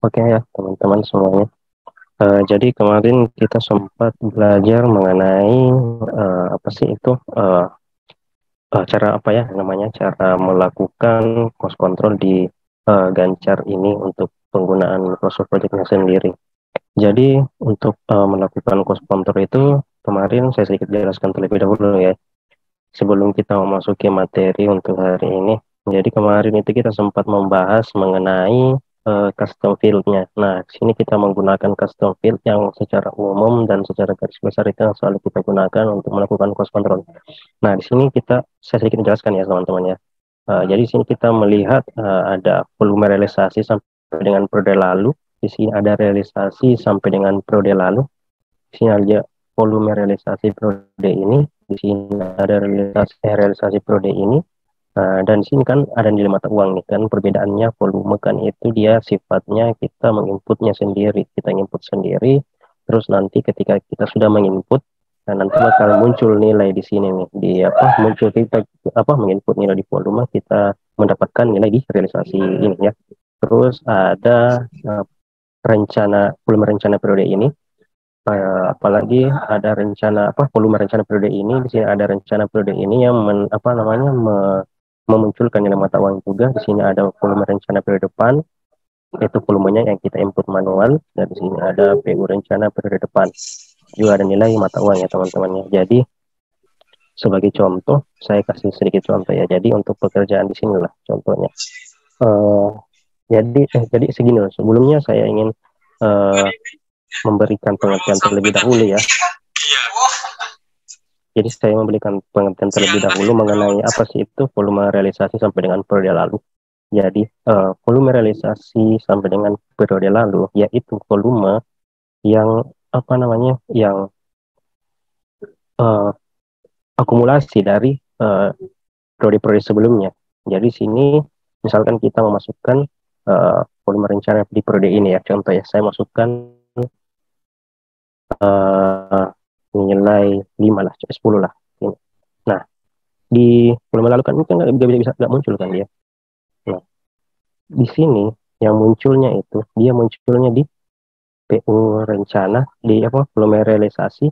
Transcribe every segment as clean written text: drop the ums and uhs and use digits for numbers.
Oke ya teman-teman semuanya. Jadi kemarin kita sempat belajar mengenai apa sih itu cara apa ya namanya cara melakukan cost control di Gancar ini untuk penggunaan Microsoft Project-nya sendiri. Jadi untuk melakukan cost control itu kemarin saya sedikit jelaskan terlebih dahulu ya sebelum kita memasuki materi untuk hari ini. Jadi kemarin itu kita sempat membahas mengenai custom field-nya. Nah, di sini kita menggunakan custom field yang secara umum dan secara garis besar itu yang selalu kita gunakan untuk melakukan cost control. Nah, di sini saya sedikit menjelaskan ya teman-teman ya. Jadi di sini kita melihat ada volume realisasi sampai dengan periode lalu. Di sini ada realisasi sampai dengan periode lalu. Di sini ada volume realisasi periode ini. Di sini ada realisasi periode ini. Dan di sini kan ada nilai mata uang nih kan perbedaannya volume kan itu dia sifatnya kita menginputnya sendiri, kita input sendiri, terus nanti ketika kita sudah menginput, nah nanti bakal muncul nilai di sini nih di apa muncul kita apa menginput nilai di volume kita mendapatkan nilai di realisasi ini ya. Terus ada volume rencana periode ini. Apalagi ada rencana volume rencana periode ini di sini ada rencana periode ini yang memunculkan nilai mata uang juga. Di sini ada volume rencana periode depan, itu volumenya yang kita input manual, dan di sini ada PU rencana periode depan, juga ada nilai mata uang ya teman-teman ya. Jadi sebagai contoh, saya kasih sedikit contoh ya. Jadi untuk pekerjaan di sinilah contohnya. Uh, jadi segini loh. Sebelumnya saya ingin uh, memberikan pengertian terlebih dahulu ya. Jadi saya memberikan pengertian terlebih dahulu mengenai apa sih itu volume realisasi sampai dengan periode lalu. Jadi volume realisasi sampai dengan periode lalu yaitu volume yang apa namanya yang uh, akumulasi dari periode-periode sebelumnya. Jadi sini misalkan kita memasukkan volume rencana di periode ini ya. Contoh ya, saya masukkan uh, nilai 5 lah, 10 lah. Nah, di volume lalu kan itu nggak bisa nggak muncul kan dia. Nah, di sini yang munculnya itu dia munculnya di PU rencana di apa volume realisasi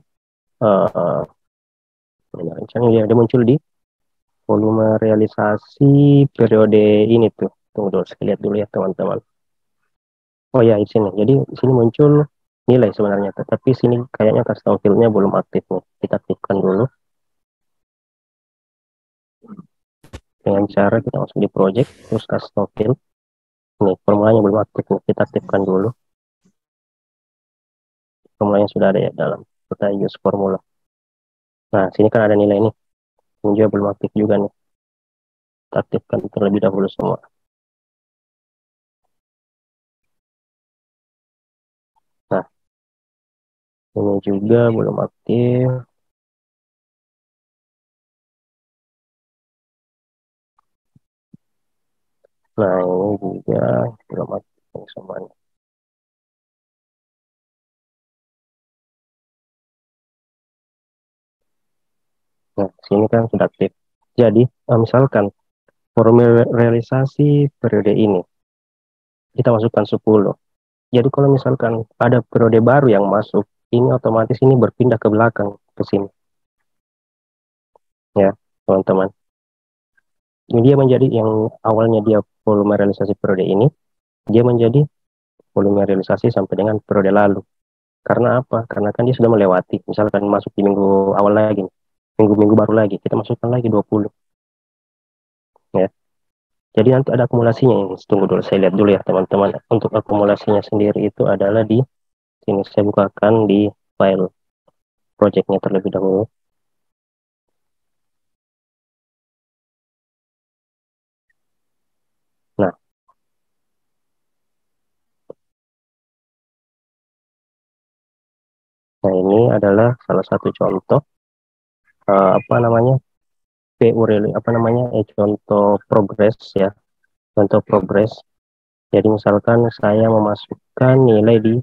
uh, rencana dia muncul di volume realisasi periode ini tuh. Tunggu dulu, saya lihat dulu ya teman-teman. Oh ya, di sini. Jadi di sini muncul nilai sebenarnya, tetapi sini kayaknya custom field-nya belum aktif nih. Kita aktifkan dulu dengan cara kita masuk di project terus custom field. Nih, formulanya belum aktif nih. Kita aktifkan dulu. Formulanya sudah ada ya dalam. Kita use formula. Nah, sini kan ada nilai nih. Ini juga belum aktif juga nih. Kita aktifkan terlebih dahulu semua. Nah, ini juga belum aktif. Nah, ini juga belum aktif semuanya. Nah, sini kan sudah aktif. Jadi, misalkan formula realisasi periode ini, kita masukkan 10. Jadi kalau misalkan ada periode baru yang masuk, ini otomatis ini berpindah ke belakang, ke sini. Ya, teman-teman. Ini dia menjadi yang awalnya dia volume realisasi periode ini, dia menjadi volume realisasi sampai dengan periode lalu. Karena apa? Karena kan dia sudah melewati. Misalkan masuk di minggu awal lagi, minggu-minggu baru lagi, kita masukkan lagi 20. Ya. Jadi nanti ada akumulasinya ini. Tunggu dulu, saya lihat dulu ya teman-teman. Untuk akumulasinya sendiri itu adalah di sini. Saya bukakan di file projectnya terlebih dahulu. Nah, nah ini adalah salah satu contoh apa namanya PU apa namanya contoh progres ya, contoh progres. Jadi misalkan saya memasukkan nilai di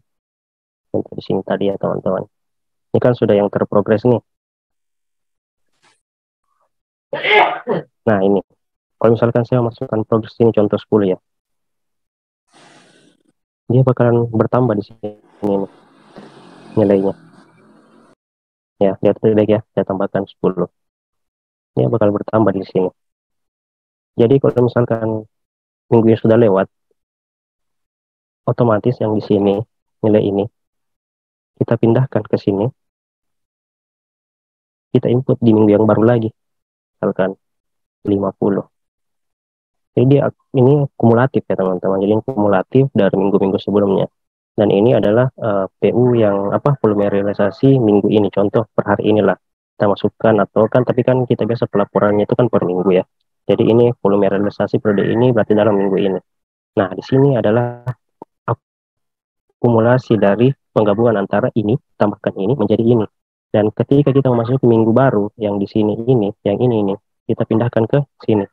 contoh di sini tadi ya teman-teman. Ini kan sudah yang terprogres nih. Nah ini, kalau misalkan saya masukkan progres ini contoh 10 ya. dia bakalan bertambah di sini nih, nilainya. Ya, lihat baik ya, saya tambahkan 10. Dia bakal bertambah di sini. Jadi kalau misalkan minggu yang sudah lewat, otomatis yang di sini, nilai ini, kita pindahkan ke sini, kita input di minggu yang baru lagi, misalkan 50. Jadi dia ini kumulatif ya teman-teman. Jadi ini kumulatif dari minggu-minggu sebelumnya. Dan ini adalah PU yang apa, volume realisasi minggu ini. Contoh per hari inilah kita masukkan, atau kan tapi kan kita biasa pelaporannya itu kan per minggu ya. Jadi ini volume realisasi periode ini berarti dalam minggu ini. Nah, di sini adalah akumulasi dari penggabungan antara ini tambahkan ini menjadi ini. Dan ketika kita memasuki minggu baru yang di sini ini, yang ini kita pindahkan ke sini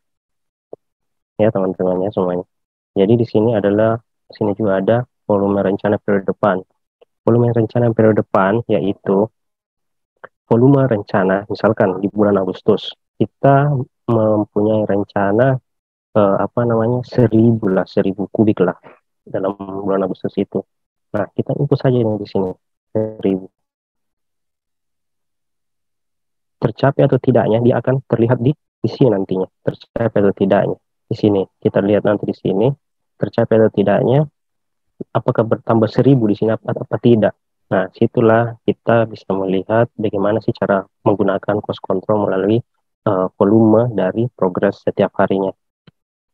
ya teman-teman ya semuanya. Jadi di sini adalah, sini juga ada volume rencana periode depan. Volume rencana periode depan yaitu volume rencana, misalkan di bulan Agustus kita mempunyai rencana apa namanya 1000 kubik lah dalam bulan Agustus itu. Nah, kita input saja ini di sini 1000. Tercapai atau tidaknya dia akan terlihat di sini nantinya. Tercapai atau tidaknya di sini. Kita lihat nanti di sini tercapai atau tidaknya, apakah bertambah 1000 di sini apa tidak. Nah, situlah kita bisa melihat bagaimana sih cara menggunakan cost control melalui volume dari progres setiap harinya.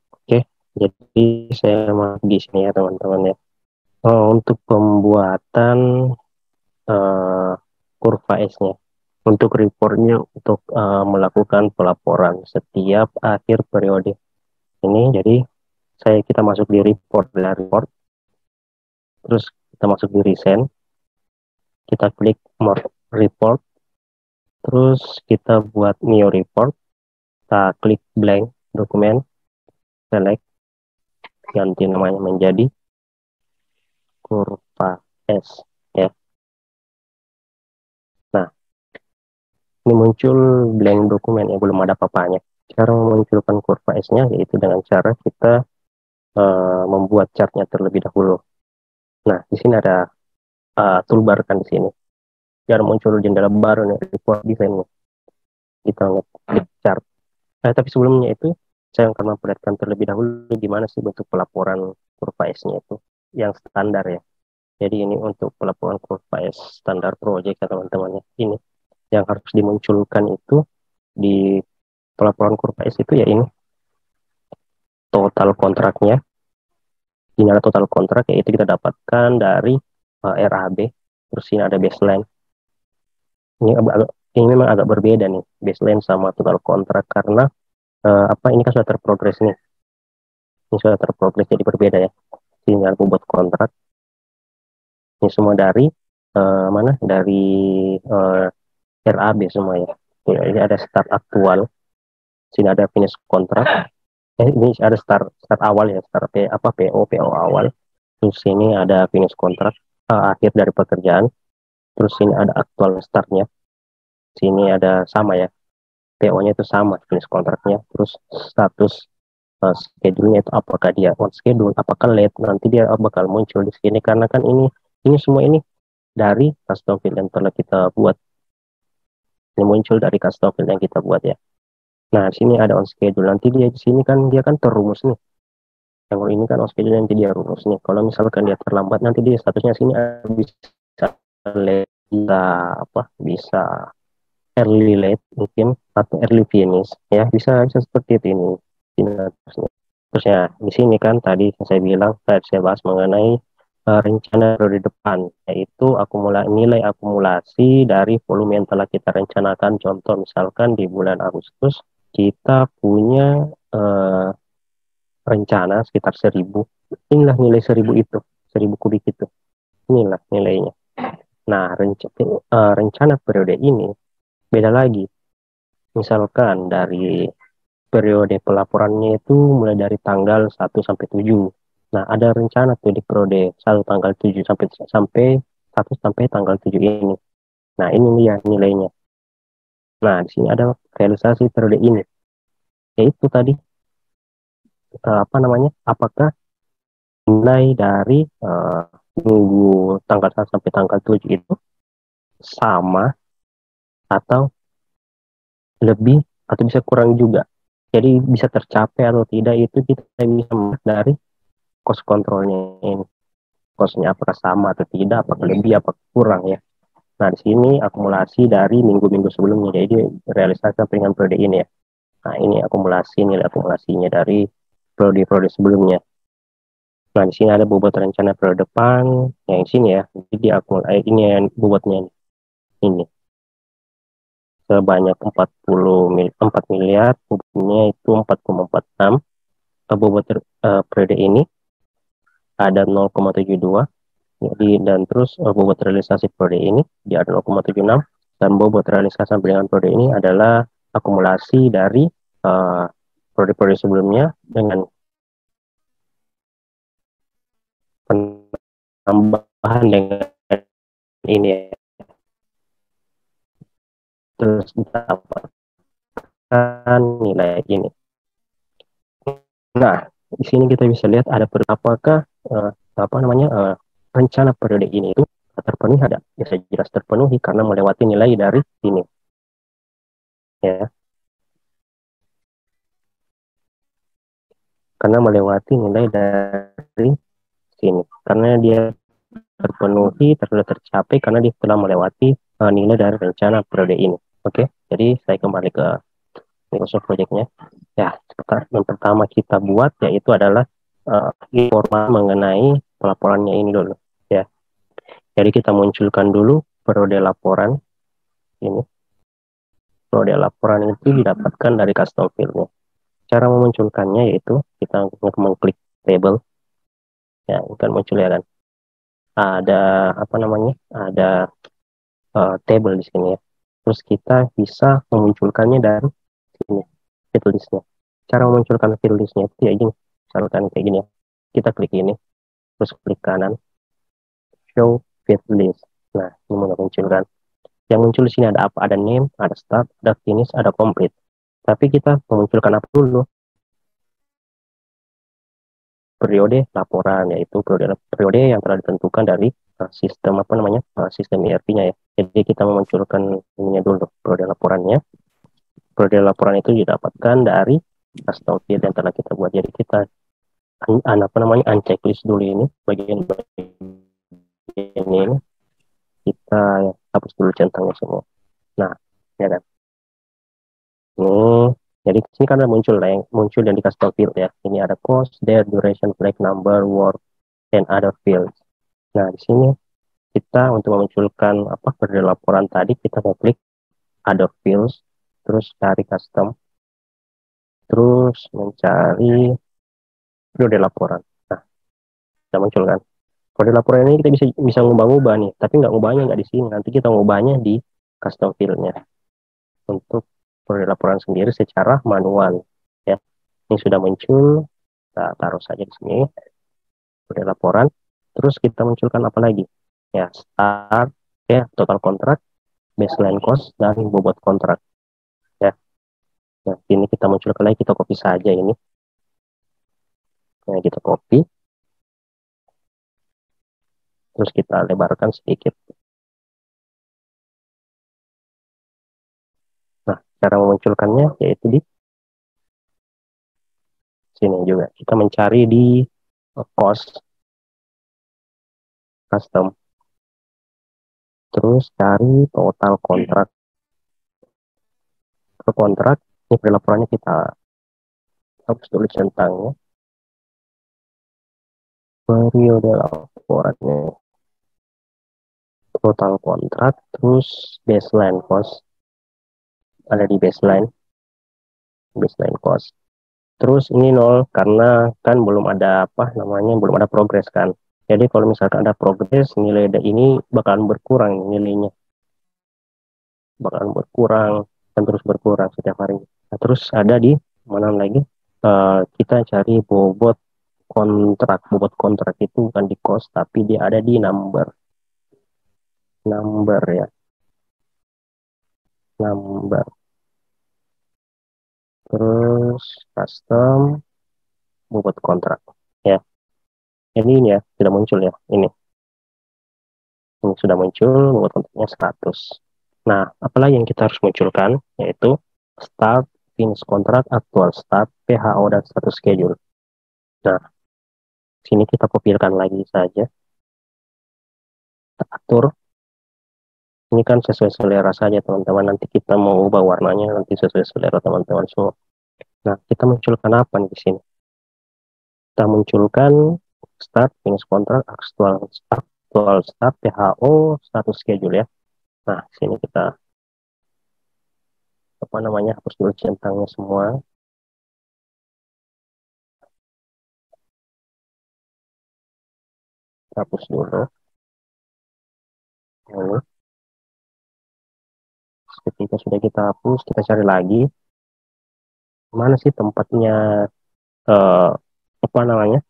Oke, jadi saya mau di sini ya teman-teman ya. Untuk pembuatan uh, kurva S-nya, untuk reportnya, untuk melakukan pelaporan setiap akhir periode ini. Jadi kita masuk di report, terus kita masuk di recent, kita klik more report, terus kita buat new report, kita klik blank dokumen, select, ganti namanya menjadi kurva S ya. Nah, ini muncul blank dokumen yang belum ada apa-apanya. Cara memunculkan kurva S-nya yaitu dengan cara kita membuat chartnya terlebih dahulu. Nah, di sini ada toolbar kan di sini. Biar muncul jendela baru nih, report design-nya. Kita klik chart. Tapi sebelumnya itu saya akan memperlihatkan terlebih dahulu gimana sih bentuk pelaporan kurva S-nya itu yang standar ya. Jadi ini untuk pelaporan kurva S standar project ya teman-teman ya. Ini yang harus dimunculkan itu di pelaporan kurva S itu ya ini total kontraknya. Ini ada total kontrak yaitu kita dapatkan dari RAB. Terus ini ada baseline. Ini memang agak berbeda nih baseline sama total kontrak karena apa ini kan sudah terprogres nih. Ini sudah terprogres jadi berbeda ya. Tinggal buat kontrak. Ini semua dari mana? Dari uh, RAB semua ya. Ini ada start aktual. Sini ada finish kontrak. Ini ada start awal ya, start PO awal. Terus sini ada finish kontrak akhir dari pekerjaan. Terus sini ada aktual startnya. Sini ada sama ya, PO-nya itu sama finish kontraknya. Terus status schedule-nya itu apakah dia on schedule, apakah late, nanti dia bakal muncul di sini karena kan ini semua ini dari custom field yang telah kita buat. Ini muncul dari custom field yang kita buat ya. Nah, di sini ada on schedule. Nanti dia di sini kan dia kan terumus nih. Yang ini kan on schedule nanti dia rumus nih. Kalau misalkan dia terlambat nanti dia statusnya sini bisa late, bisa apa? Bisa early late mungkin atau early finish ya. Bisa seperti itu ini. Terus ya di sini kan tadi saya bilang, tadi saya bahas mengenai rencana periode depan, yaitu nilai akumulasi dari volume yang telah kita rencanakan. Contoh misalkan di bulan Agustus kita punya rencana sekitar 1000. Inilah nilai 1000 itu, 1000 kubik itu. Inilah nilainya. Nah, rencana periode ini beda lagi. Misalkan dari periode pelaporannya itu mulai dari tanggal 1 sampai 7. Nah, ada rencana tuh di periode 1 tanggal 7 sampai 1 sampai tanggal 7 ini. Nah, ini dia nilainya. Nah, di sini ada realisasi periode ini. Yaitu tadi apa namanya? Apakah nilai dari minggu tanggal 1 sampai tanggal 7 itu sama atau lebih atau bisa kurang juga. Jadi bisa tercapai atau tidak itu kita bisa melihat dari cost controlnya ini. Costnya apakah sama atau tidak, apakah lebih, apakah kurang ya. Nah, di sini akumulasi dari minggu-minggu sebelumnya, jadi realisasi dengan periode ini ya. Nah, ini akumulasi, nilai akumulasinya dari periode-periode sebelumnya. Nah, di sini ada bobot rencana periode depan, yang sini ya. Jadi ini yang bobotnya ini sebanyak 4 miliar, bobotnya itu 4,46. Bobot periode ini ada 0,72. Jadi dan terus bobot realisasi periode ini di ada 0,76 dan bobot realisasi sampai dengan periode ini adalah akumulasi dari periode-periode sebelumnya dengan penambahan dengan ini ya. Terus didapatkan nilai ini. Nah, di sini kita bisa lihat ada apakah rencana periode ini itu terpenuhi, ada ya jelas terpenuhi karena melewati nilai dari ini ya, karena melewati nilai dari sini karena dia terpenuhi, sudah tercapai karena dia telah melewati nilai dari rencana periode ini. Oke, jadi saya kembali ke Microsoft Project-nya. Ya, yang pertama kita buat yaitu adalah informasi mengenai pelaporannya ini dulu. Ya, jadi kita munculkan dulu periode laporan ini. Periode laporan itu didapatkan dari custom field-nya. Cara memunculkannya yaitu kita mengklik table, ya, akan muncul ya kan. Ada apa namanya? Ada table di sini ya. Terus kita bisa memunculkannya dari sini, field list-nya. Cara memunculkan field list-nya itu ya gini, misalkan kayak gini ya. Kita klik ini, terus klik kanan, show field list. Nah, ini memunculkan. Yang muncul di sini ada apa? Ada name, ada start, ada finish, ada complete. Tapi kita memunculkan apa dulu? Periode laporan, yaitu periode yang telah ditentukan dari sistem apa namanya, sistem ERP-nya ya. Jadi kita memunculkan ininya dulu, periode laporannya. Periode laporan itu didapatkan dari custom field yang telah kita buat. Jadi kita apa namanya, unchecklist dulu ini bagian-bagian ini, kita hapus dulu centangnya semua. Nah, ya kan. Ini jadi sini kan ada muncul lah yang muncul dan di custom field ya. Ini ada cost, date, duration, flag number, work, and other fields. Nah, di sini kita untuk memunculkan apa periode laporan tadi kita klik other fields, terus cari custom, terus mencari periode laporan. Nah, kita muncul kan. Periode laporan ini kita bisa ngubah-ngubah nih, tapi nggak ngubahnya nggak di sini. Nanti kita ngubahnya di custom field-nya untuk periode laporan sendiri secara manual. Ya, ini sudah muncul. Kita taruh saja di sini periode laporan. Terus kita munculkan apa lagi? Ya, start, ya, total kontrak, baseline cost, dan bobot kontrak. Ya, nah ini kita munculkan lagi, kita copy saja ini. Nah, kita copy, terus kita lebarkan sedikit. Nah, cara memunculkannya yaitu di sini juga. Kita mencari di cost, custom, terus cari total kontrak. Ke kontrak, ini perilaporannya kita hapus dulu centangnya. Periode laporannya. Total kontrak, terus baseline cost. Ada di baseline cost. Terus ini nol karena kan belum ada apa namanya, belum ada progres kan. Jadi kalau misalkan ada progres, nilai ini bakalan berkurang nilainya, bakalan berkurang dan terus berkurang setiap hari. Nah, terus ada di mana lagi? Kita cari bobot kontrak itu bukan di cost tapi dia ada di number ya, number. Terus custom bobot kontrak ya. ini ya sudah muncul ya, ini sudah muncul buat kontaknya status. Nah, apalagi yang kita harus munculkan yaitu start, finish kontrak, aktual start, PHO, dan status schedule. Nah, sini kita kopilkan lagi saja, kita atur. Ini kan sesuai selera saja teman-teman, nanti kita mau ubah warnanya nanti sesuai selera teman-teman semua. Nah, kita munculkan apa nih di sini? Kita munculkan start, finish kontrak, aktual start, PHO, status schedule ya. Nah, sini kita apa namanya, hapus dulu centangnya semua. Hapus dulu. Lalu, ketika sudah kita hapus, kita cari lagi mana sih tempatnya, eh, apa namanya,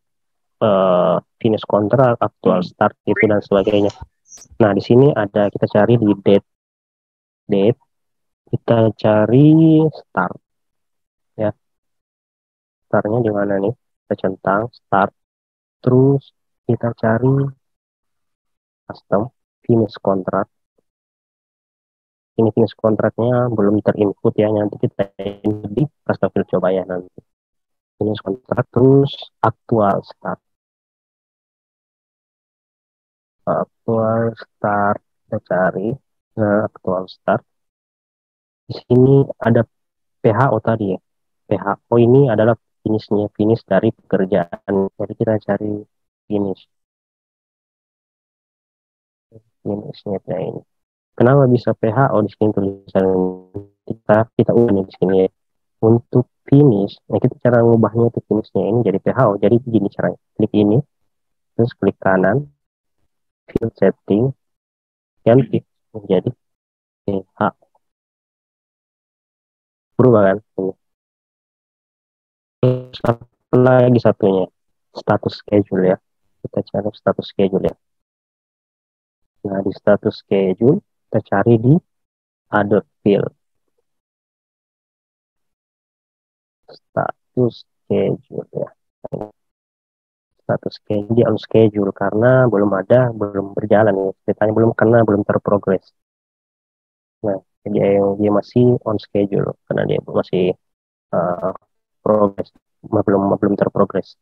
finish kontrak, aktual start itu dan sebagainya. Nah, di sini ada, kita cari di date, kita cari start ya. Startnya di mana nih? Kita centang start, terus kita cari custom finish kontrak. Ini finish kontraknya belum terinput ya, nanti kita input di custom field, coba ya nanti. Finish kontrak, terus aktual start. Aktual start, kita cari. Nah, aktual start. Di sini ada PHO tadi ya. PHO ini adalah finishnya, finish dari pekerjaan. Jadi kita cari finish, finishnya ini. Kenapa bisa PHO di sini tulisan kita ubah di sini ya. Untuk finish, nah kita cara ngubahnya itu finishnya ini jadi PHO. Jadi begini caranya. Klik ini, terus klik kanan, field setting, ganti menjadi PHO. Berubah kan? Ini. Terus apa lagi satunya? Status schedule ya. Kita cari status schedule ya. Nah, di status schedule, kita cari di other field. Status schedule ya. Status schedule, di on schedule karena belum berjalan ya. Ceritanya belum, karena belum terprogres. Nah, dia masih on schedule karena dia masih uh, progress, belum terprogres.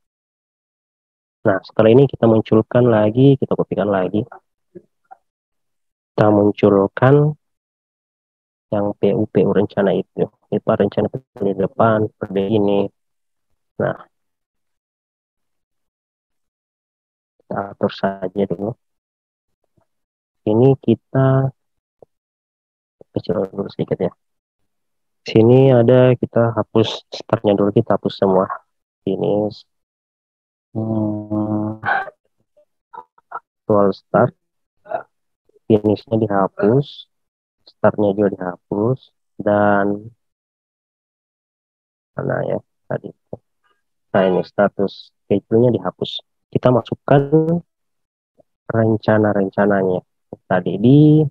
Nah, setelah ini kita munculkan lagi, kita kopikan lagi, kita munculkan yang PU rencana itu rencana di depan seperti ini. Nah, kita atur saja dulu. Ini kita kecil dulu sedikit ya. Sini ada, kita hapus startnya dulu, kita hapus semua. Ini actual start, finishnya dihapus, startnya juga dihapus, dan mana ya tadi. Nah, ini status schedule-nya dihapus. Kita masukkan rencana-rencananya. Tadi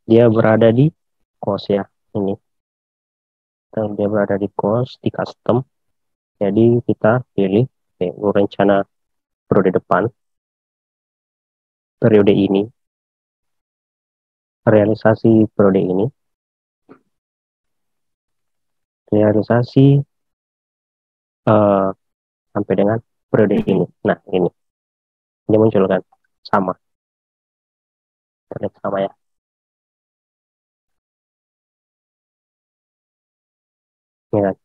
dia berada di cost ya. Ini dia berada di cost, di custom. Jadi kita pilih rencana periode depan, periode ini, realisasi periode ini, realisasi uh, sampai dengan periode ini. Nah, ini muncul kan sama, terlihat sama ya. Ini kan,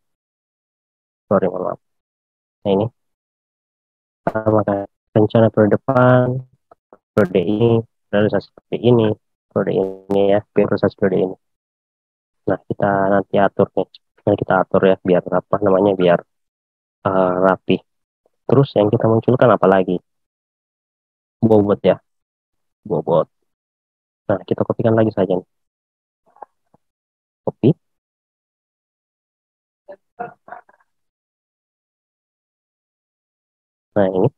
sorry, mohon maaf. Nah, ini sama kan, rencana periode depan, periode ini, realisasi periode ini, periode ini ya, realisasi periode ini. Nah, kita nanti atur nih. Nah, kita atur ya biar apa namanya, biar rapi. Terus yang kita munculkan apa lagi? Bobot ya, bobot. Nah, kita kopikan lagi saja nih. Copy. Nah, ini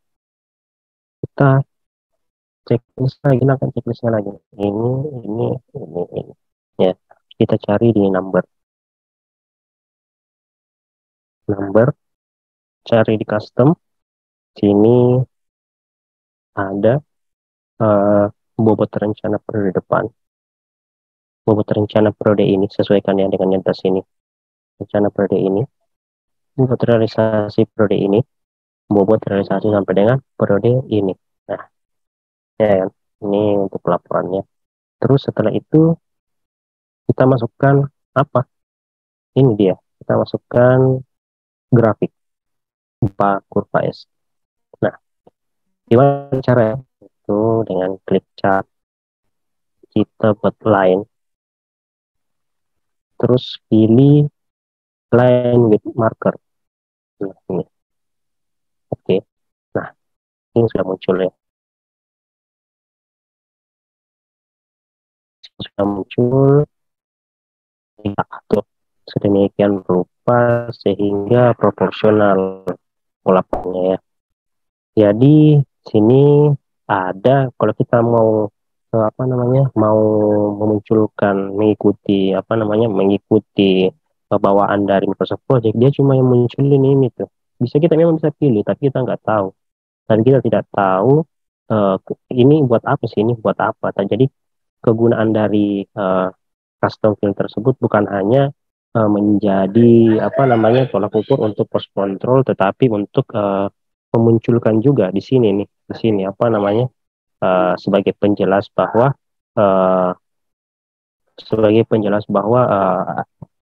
kita checklist lagi, nah kan checklistnya lagi. Ini. Ya, kita cari di number, cari di custom. Sini ada uh, bobot rencana periode depan, bobot rencana periode ini, sesuaikan ya dengan yang atas ini. Rencana periode ini, bobot realisasi periode ini, bobot realisasi sampai dengan periode ini. Nah, ya kan? Ini untuk laporannya. Terus setelah itu kita masukkan apa? Ini dia. Kita masukkan grafik berupa kurva S. Nah, gimana caranya? Itu dengan klik chart, kita buat line, terus pilih line with marker. Nah, ini. Oke. Nah, ini sudah muncul ya. Sudah muncul atur sedemikian rupa sehingga proporsional polanya ya. Jadi sini ada kalau kita mau apa namanya mau memunculkan mengikuti bawaan dari Microsoft Project, dia cuma yang munculin ini tuh. Bisa kita memang bisa pilih, tapi kita nggak tahu dan kita tidak tahu ini buat apa sih, ini buat apa. Jadi kegunaan dari custom field tersebut bukan hanya menjadi apa namanya tolak ukur untuk post control, tetapi untuk memunculkan juga di sini nih, di sini apa namanya sebagai penjelas bahwa uh,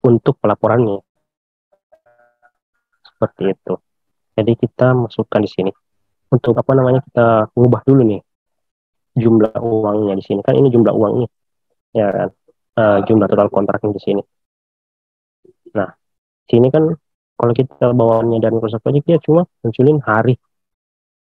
untuk pelaporannya seperti itu. Jadi kita masukkan di sini untuk apa namanya kita ngubah dulu nih jumlah uangnya di sini, kan ini jumlah uangnya ya kan, jumlah total kontraknya di sini. Nah, sini kan kalau kita bawaannya dari Microsoft Project ya cuma munculin hari.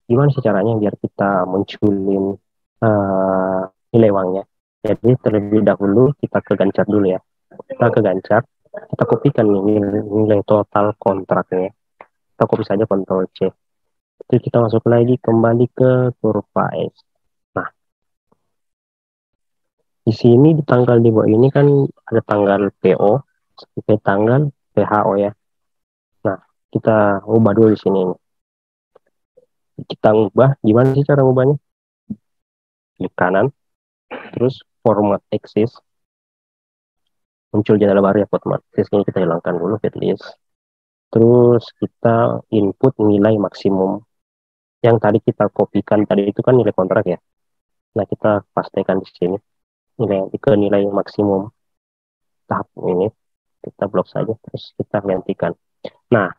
Gimana sih caranya biar kita munculin uh, nilai uangnya? Jadi terlebih dahulu kita ke Gancar dulu ya. Kita ke Gancar, kita kopikan nih nilai total kontraknya. Kita copy saja Ctrl C. Terus kita masuk lagi kembali ke kurva S. Nah, di sini di tanggal di bawah ini kan ada tanggal PO sampai tanggal PHO ya. Nah, kita ubah dulu di sini. Kita ubah, gimana sih cara ubahnya? Klik kanan, terus format axis, muncul jendela baru ya format axis, ini kita hilangkan dulu list. Terus kita input nilai maksimum. Yang tadi kita kopikan tadi itu kan nilai kontrak ya. Nah, kita pastikan di sini nilai maksimum tahap ini kita blok saja, terus kita gantikan. Nah,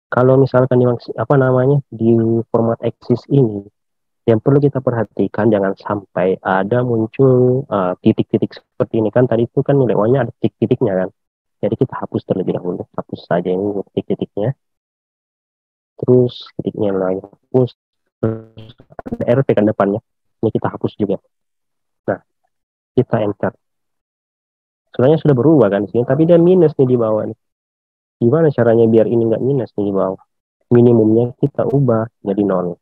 kalau misalkan di format axis ini yang perlu kita perhatikan jangan sampai ada muncul titik-titik seperti ini, kan tadi itu kan nilai uangnya ada titik-titiknya kan. Jadi kita hapus terlebih dahulu, hapus saja ini titik-titiknya, terus titiknya lagi hapus, terus ada RP kan depannya, ini kita hapus juga. Nah, kita enter. Sebenarnya sudah berubah kan di sini, tapi dia minus nih di bawah nih. Gimana caranya biar ini nggak minus nih di bawah? Minimumnya kita ubah jadi 0.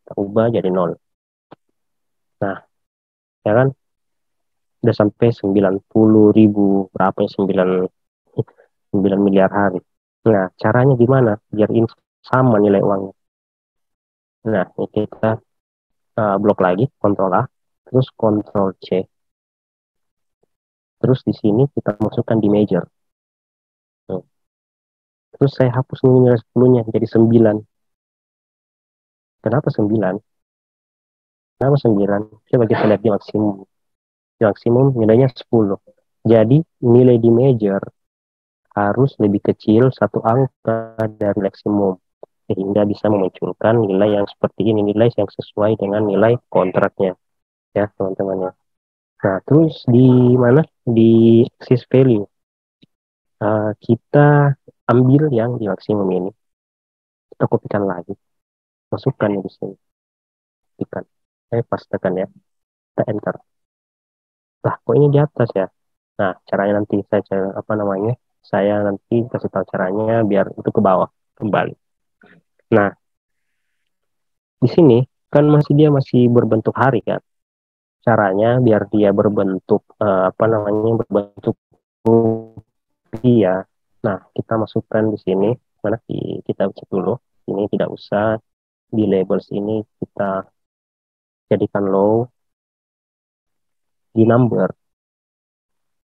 Kita ubah jadi 0. Nah, ya kan? Udah sampai 90.000 berapa ya, 9 miliar hari. Nah, caranya gimana biar ini sama nilai uangnya? Nah, ini kita blok lagi, Ctrl A, terus Ctrl C. Terus di sini kita masukkan di major. Tuh. Terus saya hapus nilai 10-nya jadi 9. Kenapa 9? Kenapa 9? Coba kita lihat di maksimum. Di maksimum nilainya 10. Jadi nilai di major harus lebih kecil satu angka dari maksimum, sehingga bisa memunculkan nilai yang seperti ini, nilai yang sesuai dengan nilai kontraknya ya teman-teman ya. Nah, terus di mana di axis value kita ambil yang di maksimum ini, kita kopikan lagi, masukkan di sini, kopikan, pastekan ya, kita enter. Lah, kok ini di atas ya? Nah, caranya nanti saya nanti kasih tahu caranya biar itu ke bawah kembali. Nah, di sini kan dia masih berbentuk hari kan. Caranya biar dia berbentuk berbentuk rupiah. Nah, kita masukkan di sini, kita cek dulu. Ini tidak usah. di labels ini kita jadikan low, di number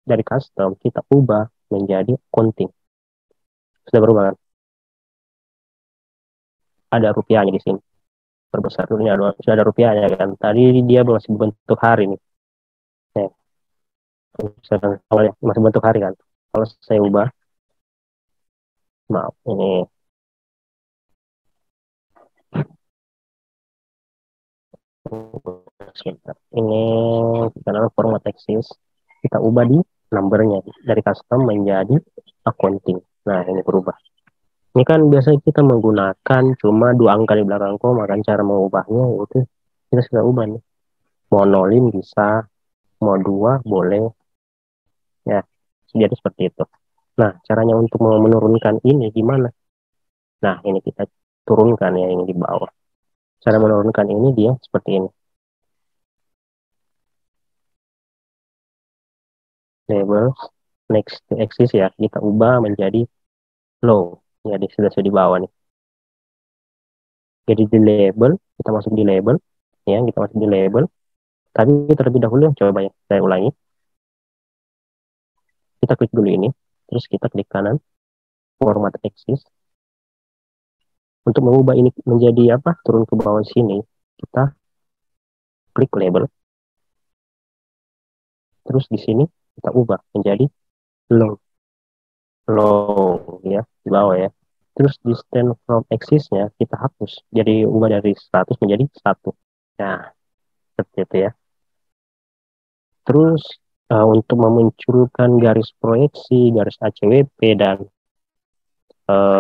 dari custom kita ubah menjadi counting. Sudah berubah kan? Ada rupiahnya di sini. Perbesar dulu ini sudah ada rupiahnya kan. Tadi dia masih bentuk hari nih. Nah, awalnya masih bentuk hari kan. Kalau saya ubah, maaf ini ini karena format text kita ubah di numbernya dari custom menjadi accounting. Nah ini berubah. Ini kan biasanya kita menggunakan cuma dua angka di belakang koma kan, cara mengubahnya itu kita sudah ubah nih. Mau nolin bisa, mau dua boleh, ya jadi seperti itu. Nah caranya untuk menurunkan ini gimana? Nah ini kita turunkan ya ini di bawah. Cara menurunkan ini dia seperti ini. Label next to axis ya kita ubah menjadi low. Jadi sudah di bawah nih. Jadi di label, kita masuk di label, ya kita masuk di label. Tapi terlebih dahulu coba ya, saya ulangi. Kita klik dulu ini, terus kita klik kanan, format axis. Untuk mengubah ini menjadi apa? Turun ke bawah sini, kita klik label. Terus di sini kita ubah menjadi low, low ya di bawah ya. Terus di stand from axis-nya kita hapus, jadi ubah dari 100 menjadi 1. Nah, seperti itu ya. Terus untuk memunculkan garis proyeksi, garis ACWP dan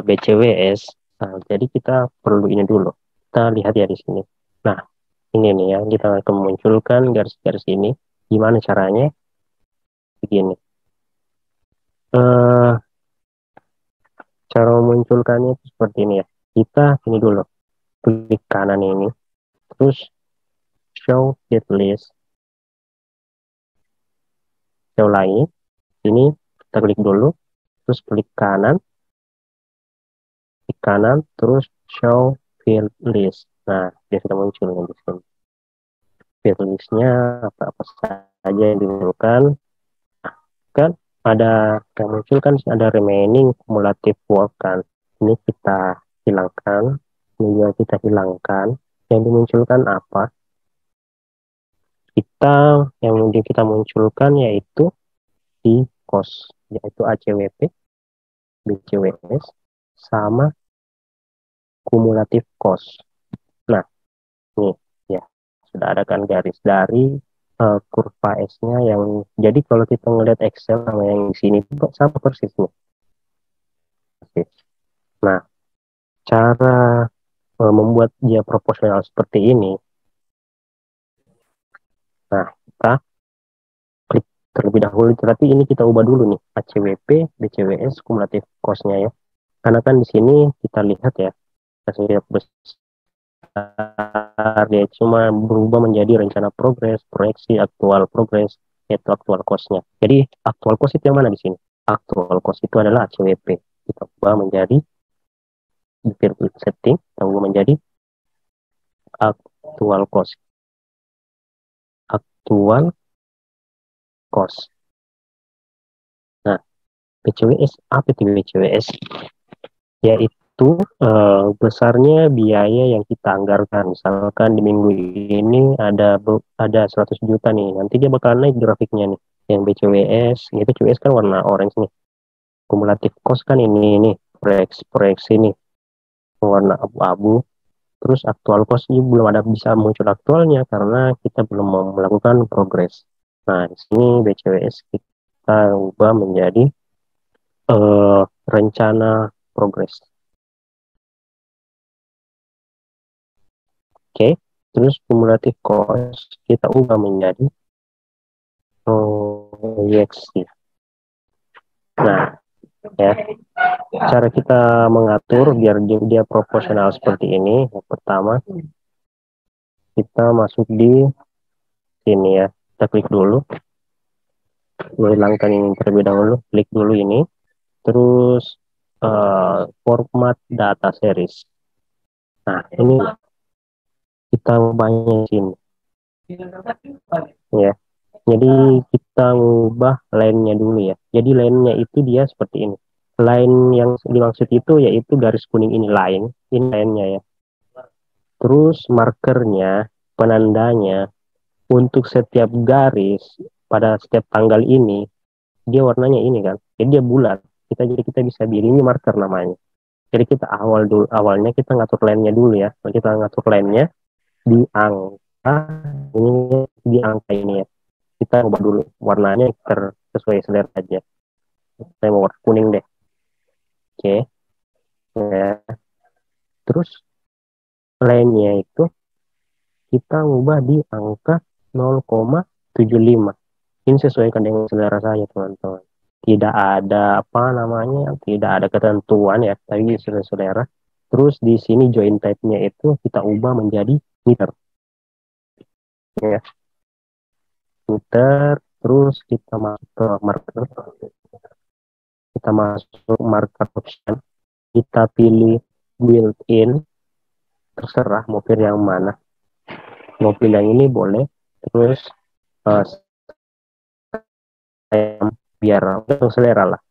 BCWS, nah, jadi kita perlu ini dulu. Kita lihat ya di sini. Nah, ini nih ya, kita akan memunculkan garis-garis ini. Gimana caranya? Begini. Eh, Cara memunculkannya itu seperti ini ya. Kita ini dulu, klik kanan ini, terus show get list, show lagi. Ini kita klik dulu, terus klik kanan, terus show field list. Nah, dia sudah muncul di sini. Field listnya apa-apa saja yang dibutuhkan. Kan ada yang muncul kan ada remaining cumulative work kan. Ini kita hilangkan. Ini juga kita hilangkan. Yang dimunculkan apa? Yang kita munculkan yaitu di cost, yaitu ACWP, BCWS, sama cumulative cost. Nah, nih ya sudah ada kan garis dari kurva S-nya yang jadi kalau kita ngelihat Excel sama yang di sini itu sama persis nih. Nah, cara membuat dia proporsional seperti ini, nah kita klik terlebih dahulu, tapi ini kita ubah dulu nih ACWP, BCWS, kumulatif cost-nya ya. Karena kan di sini kita lihat ya, hasilnya besar, dia cuma berubah menjadi rencana progres, proyeksi, aktual progres, yaitu aktual cost-nya. Jadi aktual cost itu yang mana di sini? Aktual cost itu adalah ACWP. Kita ubah menjadi di setting, kita ubah menjadi aktual cost. Aktual cost. Nah, BCWS apa itu BCWS? Yaitu besarnya biaya yang kita anggarkan. Misalkan di minggu ini ada 100 juta nih, nanti dia bakal naik grafiknya nih. Yang BCWS, ini BCWS kan warna orange nih. Kumulatif cost kan ini nih, proyeksi nih warna abu-abu. Terus aktual cost ini belum ada bisa muncul aktualnya karena kita belum melakukan progres. Nah, di sini BCWS kita ubah menjadi rencana progres. Oke, terus kumulatif cost kita ubah menjadi proyeksi. Nah, ya, cara kita mengatur biar dia proporsional seperti ini. Yang pertama, kita masuk di sini ya. Kita klik dulu. Hilangkan ini terlebih dahulu. Klik dulu ini. Terus format data series. Nah, ini kita ubahnya di sini ya. Jadi kita ubah line-nya dulu ya. Jadi line-nya itu dia seperti ini. Line yang dimaksud itu yaitu garis kuning ini line, ini line-nya ya. Terus markernya, penandanya untuk setiap garis pada setiap tanggal ini dia warnanya ini kan. Jadi dia bulat. Jadi kita bisa bilang ini marker namanya. Jadi kita awalnya kita ngatur line-nya dulu ya. Kita ngatur line-nya di angka ini, di angka ini ya. Kita ubah dulu warnanya sesuai selera aja. Saya mau warna kuning deh. Oke. Ya. Terus line-nya itu kita ubah di angka 0,75. Ini sesuaikan dengan selera saya teman-teman. Tidak ada apa namanya, tidak ada ketentuan ya, tapi sesuai selera. Terus di sini join type-nya itu kita ubah menjadi meter. Ya, meter. Terus kita masuk ke marker. Kita masuk marker option. Kita pilih built-in. Terserah mau pilih yang mana. Mau pilih yang ini boleh. Terus uh, biar selera lah.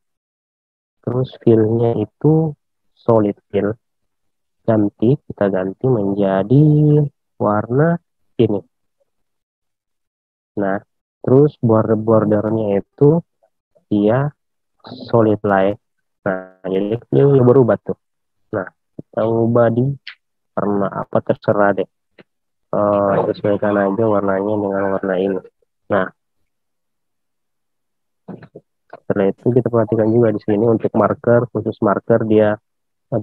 Terus feel-nya itu solid fill. Kita ganti menjadi warna ini. Nah, terus bordernya itu dia solid light. Nah, jadi dia udah berubah tuh. Nah, kita ubah di warna apa terserah deh. Sesuaikan aja warnanya dengan warna ini. Nah, setelah itu kita perhatikan juga di sini untuk marker, khusus marker dia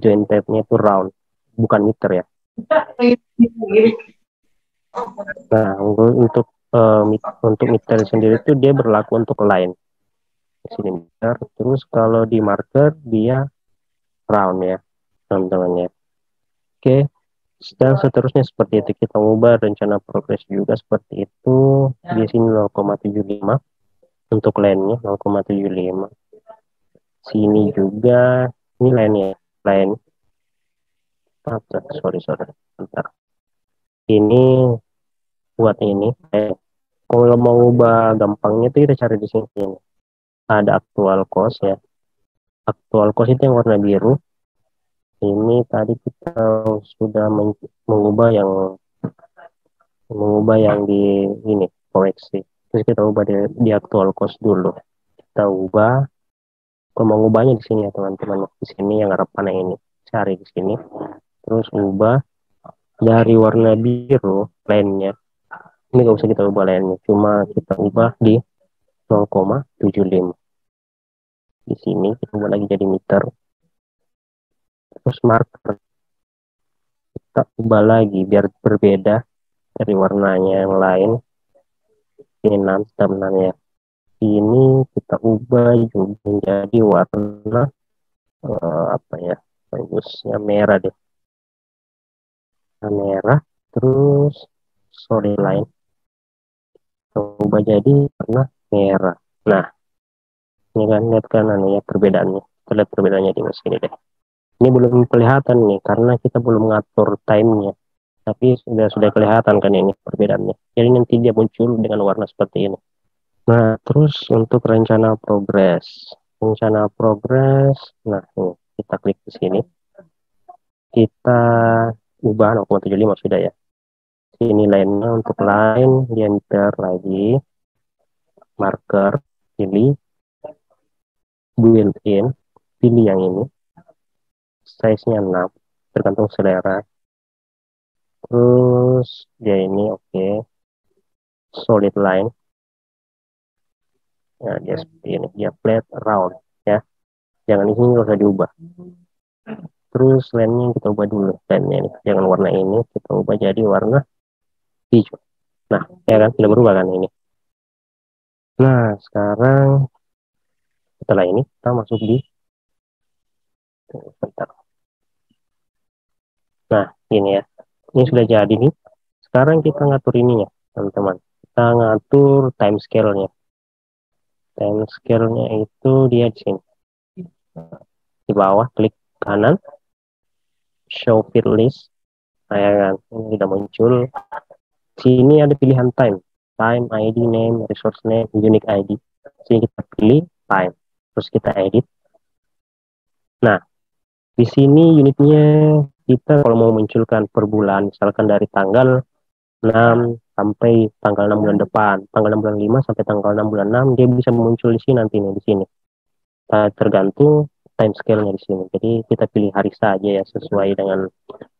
join tab-nya itu round, bukan meter ya. Nah, untuk meter sendiri itu dia berlaku untuk line. Di sini meter, terus kalau di marker dia round ya, teman-teman ya. Oke, dan seterusnya seperti itu kita ubah rencana progres juga seperti itu. Di sini 0,75 untuk line-nya 0,75. Sini juga ini line-nya, line. Sorry, bentar. Ini buat ini. Kalau mau ubah gampangnya tuh kita cari di sini. Ada actual cost ya. Actual cost itu yang warna biru. Ini tadi kita sudah mengubah yang di ini koreksi. Terus kita ubah di actual cost dulu. Kita ubah. Kalau mau ubahnya di sini ya teman-teman. Di sini yang harapannya ini. Cari di sini. Terus ubah dari warna biru lainnya. Ini nggak usah kita ubah lainnya. Cuma kita ubah di 0,75. Di sini kita ubah lagi jadi meter. Terus marker kita ubah lagi biar berbeda dari warnanya yang lain. Ini 6 ya. Ini kita ubah juga menjadi warna apa ya, bagusnya merah deh. Merah. Terus sorry line kita ubah jadi warna merah. Nah, ini kan lihat kanan ya perbedaannya. Kita lihat perbedaannya di sini deh. Ini belum kelihatan nih karena kita belum ngatur time-nya. Tapi sudah kelihatan kan ini perbedaannya. Jadi nanti dia muncul dengan warna seperti ini. Nah, terus untuk rencana progres, nah ini, kita klik di sini, kita ubah 0,75 sudah ya. Ini lainnya untuk line, di enter lagi, marker, pilih, built-in, pilih yang ini, size-nya 6, tergantung selera. Terus dia ini oke, solid line, nah dia seperti ini, dia flat round ya, jangan ini nggak usah diubah. Terus line-nya kita ubah dulu, line-nya ini jangan warna ini, kita ubah jadi warna hijau. Nah, ya kan sudah berubah kan ini. Nah, sekarang setelah ini kita masuk di bentar. Nah, ini ya. Ini sudah jadi nih. Sekarang kita ngatur ininya, teman-teman. Kita ngatur time scale-nya. Time scale-nya itu dia di sini. Di bawah klik kanan, show fit list. Nah, ya kan, ini sudah muncul. Sini ada pilihan time, ID, name, resource name, unique ID. Sini kita pilih time, terus kita edit. Nah, di sini unitnya kita kalau mau munculkan per bulan, misalkan dari tanggal 6 sampai tanggal 6 bulan depan, tanggal 6 bulan 5 sampai tanggal 6 bulan 6, dia bisa muncul di sini nanti nih di sini. Tergantung time scale-nya di sini. Jadi kita pilih hari saja ya sesuai dengan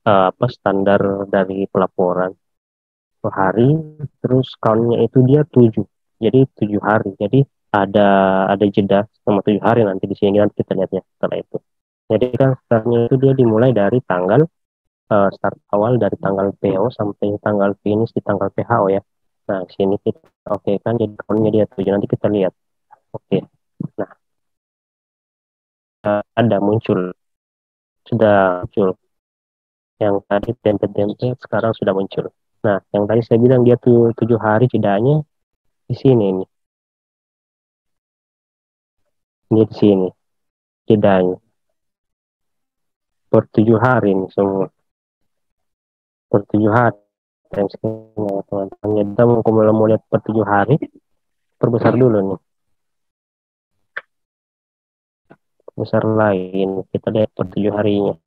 apa standar dari pelaporan per hari. Terus count-nya itu dia 7. Jadi 7 hari. Jadi ada ada jeda selama 7 hari nanti di sini nanti kita lihatnya setelah itu. Jadi kan startnya itu dia dimulai dari tanggal start awal dari tanggal PO sampai tanggal finish di tanggal PHO ya. Nah, di sini kita oke kan jadi count-nya dia 7 nanti kita lihat. Oke. Nah, ada muncul sudah muncul yang tadi template sekarang sudah muncul. Nah, yang tadi saya bilang dia tuh 7 hari jedanya di sini nih, ini di sini jedanya per 7 hari nih semua per 7 hari. Dan teman-teman, kita mau lihat per 7 hari, perbesar dulu nih, besar lain kita lihat per 7 harinya.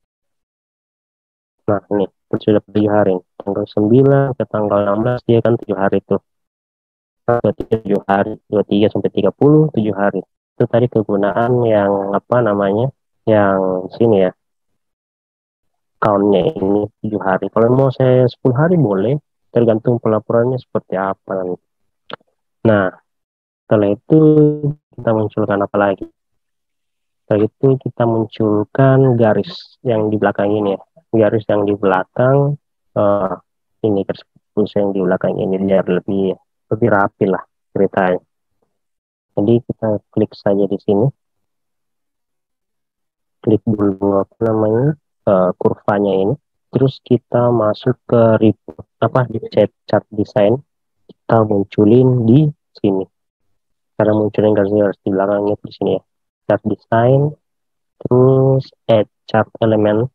Nah, ini sudah per 7 hari, tanggal 9 ke tanggal 16 dia kan 7 hari tuh. 7 hari, 23 sampai 30 7 hari. Itu tadi kegunaan yang apa namanya, yang sini ya, countnya ini 7 hari. Kalau mau saya 10 hari boleh, tergantung pelaporannya seperti apa nanti. Nah, setelah itu kita munculkan apa lagi? Setelah itu kita munculkan garis yang di belakang ini ya, garis yang di belakang uh, ini garis yang di belakang ini biar lebih lebih rapi lah ceritanya. Jadi kita klik saja di sini, klik dulu apa namanya kurvanya ini, terus kita masuk ke report apa di chart design, kita munculin di sini. Cara munculin garis-garis di belakangnya di sini ya, chart design, terus add chart element,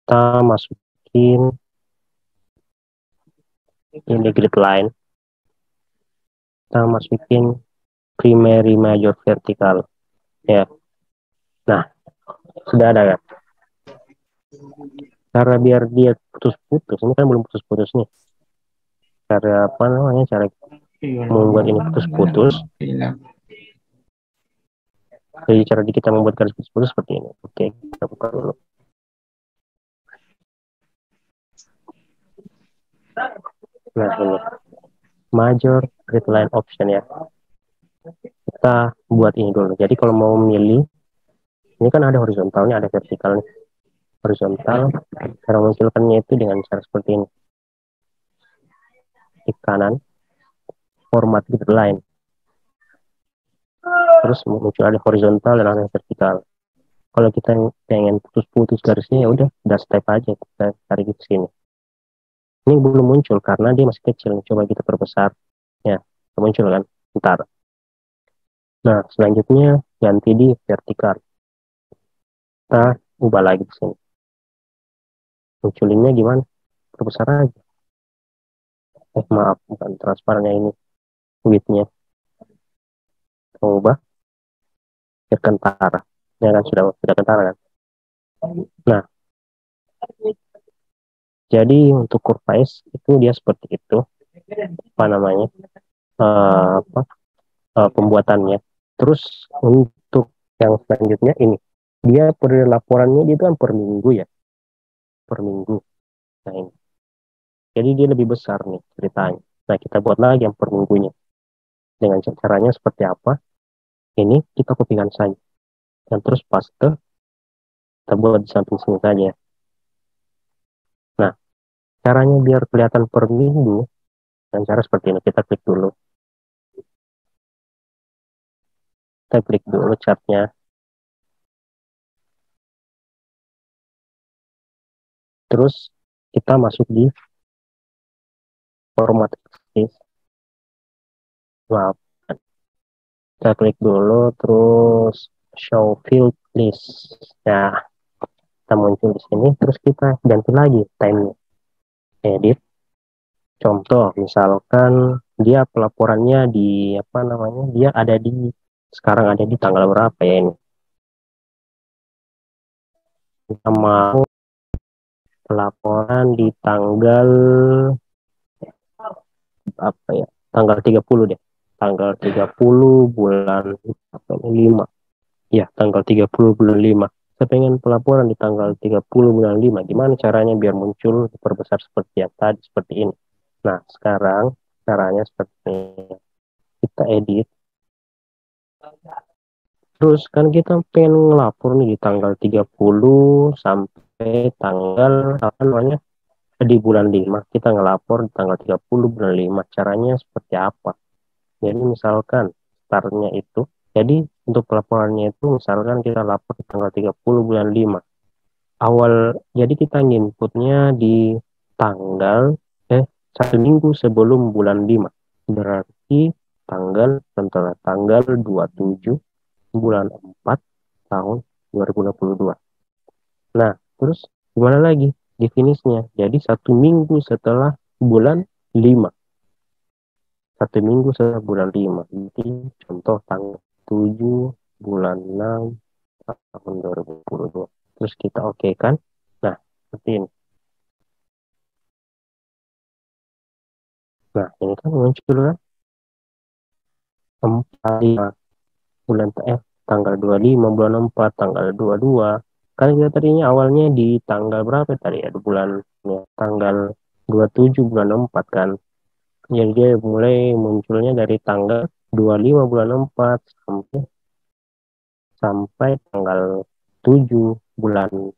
kita masukin ini grid line, kita masukin primary major vertical ya. Nah, sudah ada kan? Cara biar dia putus-putus, ini kan belum putus-putus nih. Cara apa namanya? Cara membuat ini putus-putus. Jadi cara kita membuat garis putus-putus seperti ini. Oke, kita buka dulu. Nah, ini major grid line option ya. Kita buat ini dulu. Jadi kalau mau memilih, ini kan ada horizontalnya, ada vertikalnya. Horizontal, cara munculkannya itu dengan cara seperti ini. Klik kanan, format grid line. Terus muncul ada horizontal dan ada vertikal. Kalau kita pengen putus-putus garisnya ya udah step aja kita tarik ke sini. Ini belum muncul karena dia masih kecil. Coba kita perbesar. Ya, muncul kan? Ntar. Nah, selanjutnya ganti di vertikal. Kita ubah lagi di sini. Munculinnya gimana? Perbesar aja. Maaf, bukan transparannya ini. Width-nya. Kita ubah ke kentara. Ya kan, sudah kentara kan? Nah, jadi untuk kurva S itu dia seperti itu. Apa namanya? Apa pembuatannya. Terus untuk yang selanjutnya ini, dia per laporannya dia kan per minggu ya, per minggu. Nah ini, jadi dia lebih besar nih ceritanya. Nah kita buat lagi yang per minggunya. Dengan caranya seperti apa? Ini kita kopikan saja. Dan terus paste, kita buat di samping sini saja. Nah, caranya biar kelihatan per minggu, dengan cara seperti ini. Kita klik dulu. Kita klik dulu chartnya. Terus kita masuk di format axis. Maaf. Kita klik dulu, terus show field list. Nah, kita muncul di sini, terus kita ganti lagi time-nya, edit. Contoh, misalkan dia pelaporannya di apa namanya, dia ada di sekarang ada di tanggal berapa ya ini? Kita mau pelaporan di tanggal apa ya? Tanggal 30 deh. Tanggal 30 bulan apa ini, 5. Ya, tanggal 30 bulan 5. Saya pengen pelaporan di tanggal 30 bulan 5. Gimana caranya biar muncul diperbesar seperti yang tadi, seperti ini. Nah, sekarang caranya seperti ini. Kita edit. Terus kan kita pengen ngelapor nih di tanggal 30 sampai tanggal apa namanya, di bulan 5. Kita ngelapor di tanggal 30 bulan 5. Caranya seperti apa? Jadi misalkan startnya itu, jadi untuk pelaporannya itu misalkan kita lapor di tanggal 30 bulan 5. Jadi kita inputnya di tanggal, 1 minggu sebelum bulan 5. Berarti tanggal 27 bulan 4 tahun 2022. Nah, terus gimana lagi definisinya? Jadi 1 minggu setelah bulan 5. 1 minggu setelah bulan 5. Jadi contoh tanggal 7 bulan 6 tahun 2022. Terus kita oke kan? Nah, seperti ini. Nah, ini kan muncul kan 4, 5 bulan tanggal 25 bulan 4 tanggal 22. Kan kita tadinya awalnya di tanggal berapa tadi ya? Bulan ya, tanggal 27 bulan 4 kan. Jadi dia mulai munculnya dari tanggal 25 bulan 4 sampai sampai tanggal 7 bulan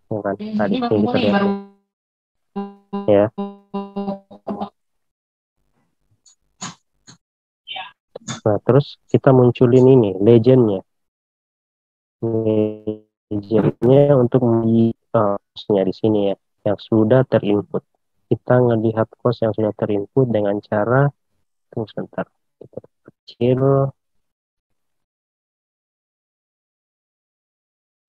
ya kan. Tadi ini kita lihat ya. Nah, terus kita munculin ini legendnya. Legendnya untuk kosnya di sini ya, yang sudah terinput. Kita ngelihat kos yang sudah terinput dengan cara, tunggu sebentar, kita kecil,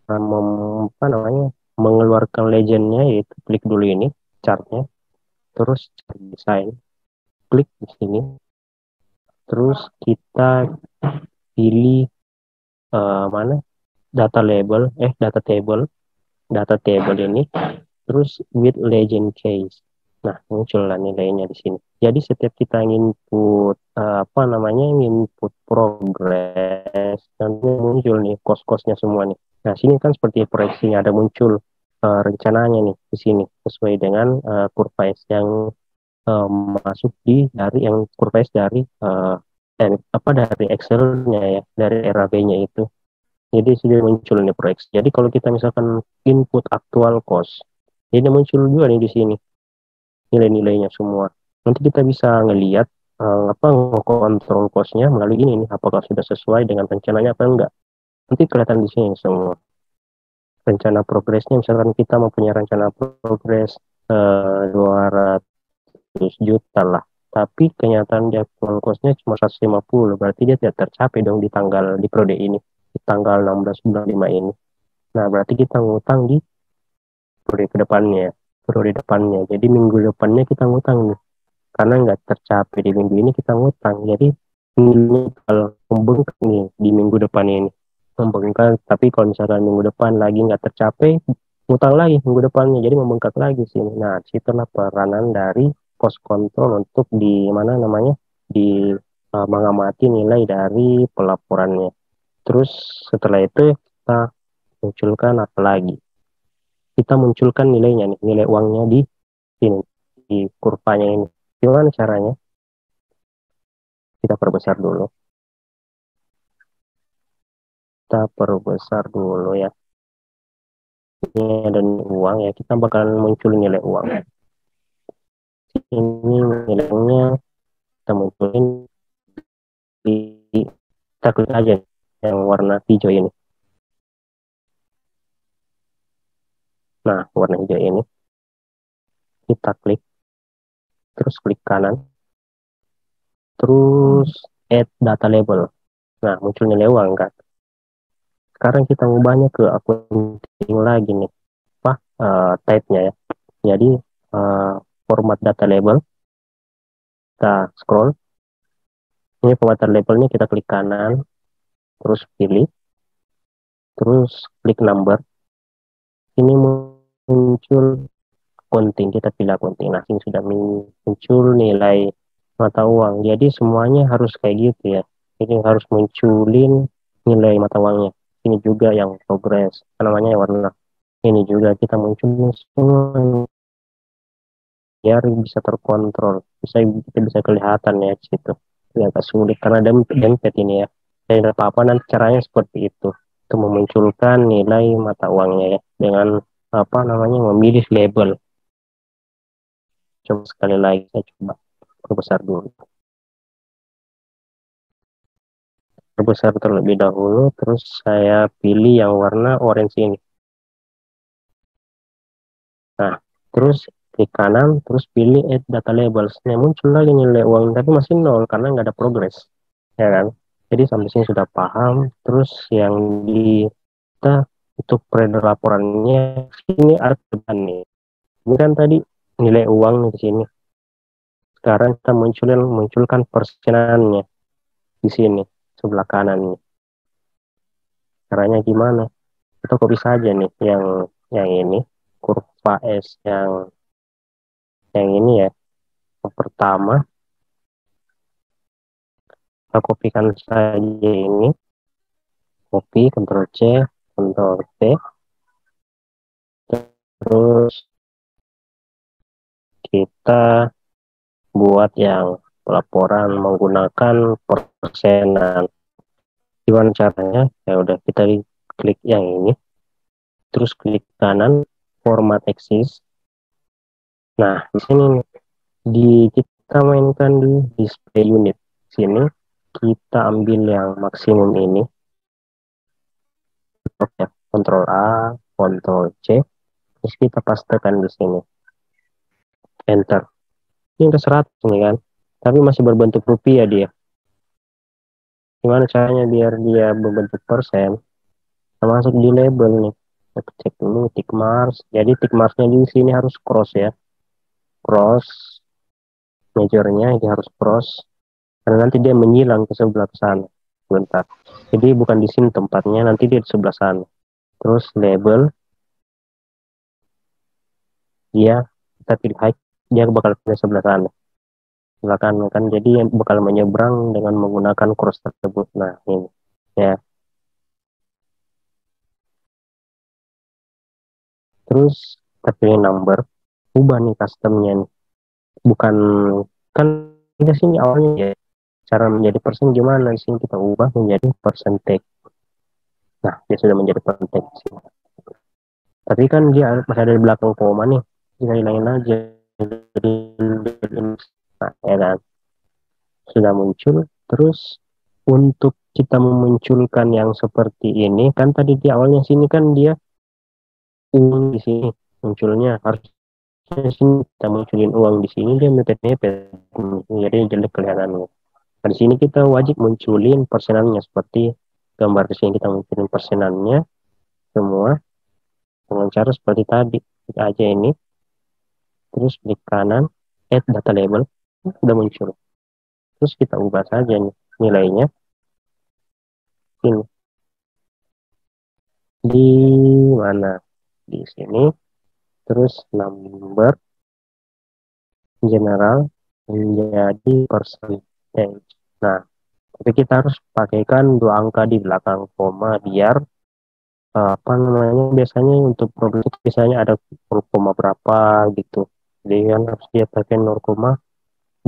apa namanya, mengeluarkan legendnya, yaitu klik dulu ini chartnya, terus desain, klik di sini, terus kita pilih mana data table ini, terus with legend case. Nah, muncullah nilainya di sini. Jadi setiap kita input apa namanya, input progress, nanti muncul nih kos-kosnya semua nih. Nah, sini kan seperti proyeksinya ada muncul rencananya nih di sini sesuai dengan kurva S yang masuk dari yang kurva S dari apa dari Excel-nya ya, dari RAB-nya itu. Jadi sudah muncul nih proyeksi. Jadi kalau kita misalkan input aktual cost, ini muncul juga nih di sini nilai-nilainya semua. Nanti kita bisa ngelihat apa kontrol cost-nya melalui ini nih, apakah sudah sesuai dengan rencananya apa enggak. Nanti kelihatan di sini semua. Rencana progresnya, misalkan kita mempunyai rencana progres 200 juta lah. Tapi kenyataan dia actual cost-nya cuma 150, berarti dia tidak tercapai dong di periode ini, di tanggal 16 bulan 5 ini. Nah, berarti kita ngutang di periode depannya. Jadi minggu depannya kita ngutang nih. Karena nggak tercapai di minggu ini kita ngutang. Jadi minggu kalau membengkak nih di minggu depan ini. Membengkak, tapi kalau misalkan minggu depan lagi nggak tercapai, ngutang lagi minggu depannya. Jadi membengkak lagi sini. Nah, situlah peranan dari cost control untuk di mana namanya, di mengamati nilai dari pelaporannya. Terus setelah itu kita munculkan apa lagi? Kita munculkan nilainya nih, nilai uangnya di sini, di kurvanya ini. Gimana caranya? Kita perbesar dulu. Kita perbesar dulu ya. Ini ada uang ya, kita bakalan muncul nilai uang. Ini nilainya kita munculin di, kita klik aja yang warna hijau ini. Nah, warna hijau ini kita klik, terus klik kanan, terus add data label. Nah, muncul nilai uang kan. Sekarang kita ubahnya ke accounting lagi nih, apa type-nya ya. Jadi format data label, kita scroll. Ini format data labelnya, kita klik kanan, terus pilih, terus klik number. Ini muncul accounting, kita pilih accounting. Nah, ini sudah muncul nilai mata uang. Jadi semuanya harus kayak gitu ya. Ini harus munculin nilai mata uangnya. Ini juga yang progress, namanya warna. Ini juga kita munculin semua biar bisa terkontrol, kita bisa kelihatan ya di situ. Ini agak sulit karena dempet ini ya. Dan apa-apa nanti caranya seperti itu. Itu memunculkan nilai mata uangnya ya dengan apa namanya memilih label. Coba sekali lagi saya coba perbesar dulu. Perbesar terlebih dahulu, terus saya pilih yang warna orange ini. Nah, terus klik kanan, terus pilih add data labels. Nah, muncul lagi nilai uang, tapi masih nol karena nggak ada progress, ya kan? Jadi sampai sini sudah paham. Terus yang di kita untuk periode laporannya, ini ada perubahan nih. Ini kan tadi nilai uang nih di sini. Sekarang kita munculkan persenannya di sini sebelah kanan nih. Caranya gimana? Kita copy saja nih yang ini kurva S yang ini ya. Yang pertama kita kopikan saja ini, copy, Ctrl C, Ctrl V, terus kita buat yang laporan menggunakan persenan. Gimana caranya? Ya udah, kita klik yang ini, terus klik kanan format axis. Nah, di sini nih, kita mainkan di display unit. Sini kita ambil yang maksimum ini. Oke, Ctrl A, Ctrl C, terus kita pastekan di sini. Enter. Ini udah 100 nih kan. Tapi masih berbentuk rupiah dia. Gimana caranya biar dia berbentuk persen? Kita masuk di label nih. Kita cek dulu tick marks. Jadi tick marksnya di sini harus cross ya. Cross. Majornya ini harus cross. Karena nanti dia menyilang ke sebelah sana. Bentar. Jadi bukan di sini tempatnya, nanti dia di sebelah sana. Terus label. Dia kita pilih high. Dia bakal ke sebelah sana. Sebelah kanan kan. Jadi yang bakal menyeberang dengan menggunakan cross tersebut. Nah ini. Ya. Terus kita pilih number. Ubah nih customnya nih. Bukan kan di sini awalnya ya cara menjadi persen gimana, di sini kita ubah menjadi percentage. Nah, dia sudah menjadi percentage. Tapi kan dia masih ada di belakang koma nih, kita hilangin aja. Jadi nah, ya kan sudah muncul. Terus untuk kita memunculkan yang seperti ini kan tadi di awalnya sini kan dia uang di sini munculnya, harusnya sini kita munculin uang, di sini dia mepet-mepet jadi jelek kelihatannya. Nah, di sini kita wajib munculin persenannya seperti gambar di sini, kita munculin persenannya semua dengan cara seperti tadi. Klik aja ini, terus klik kanan, add data label, sudah muncul. Terus kita ubah saja nih nilainya ini di mana, di sini, terus number general menjadi percentage. Nah, tapi kita harus pakaikan dua angka di belakang koma biar apa namanya, biasanya untuk produk itu biasanya ada 0, berapa gitu. Jadi kan harus dia pakai 0,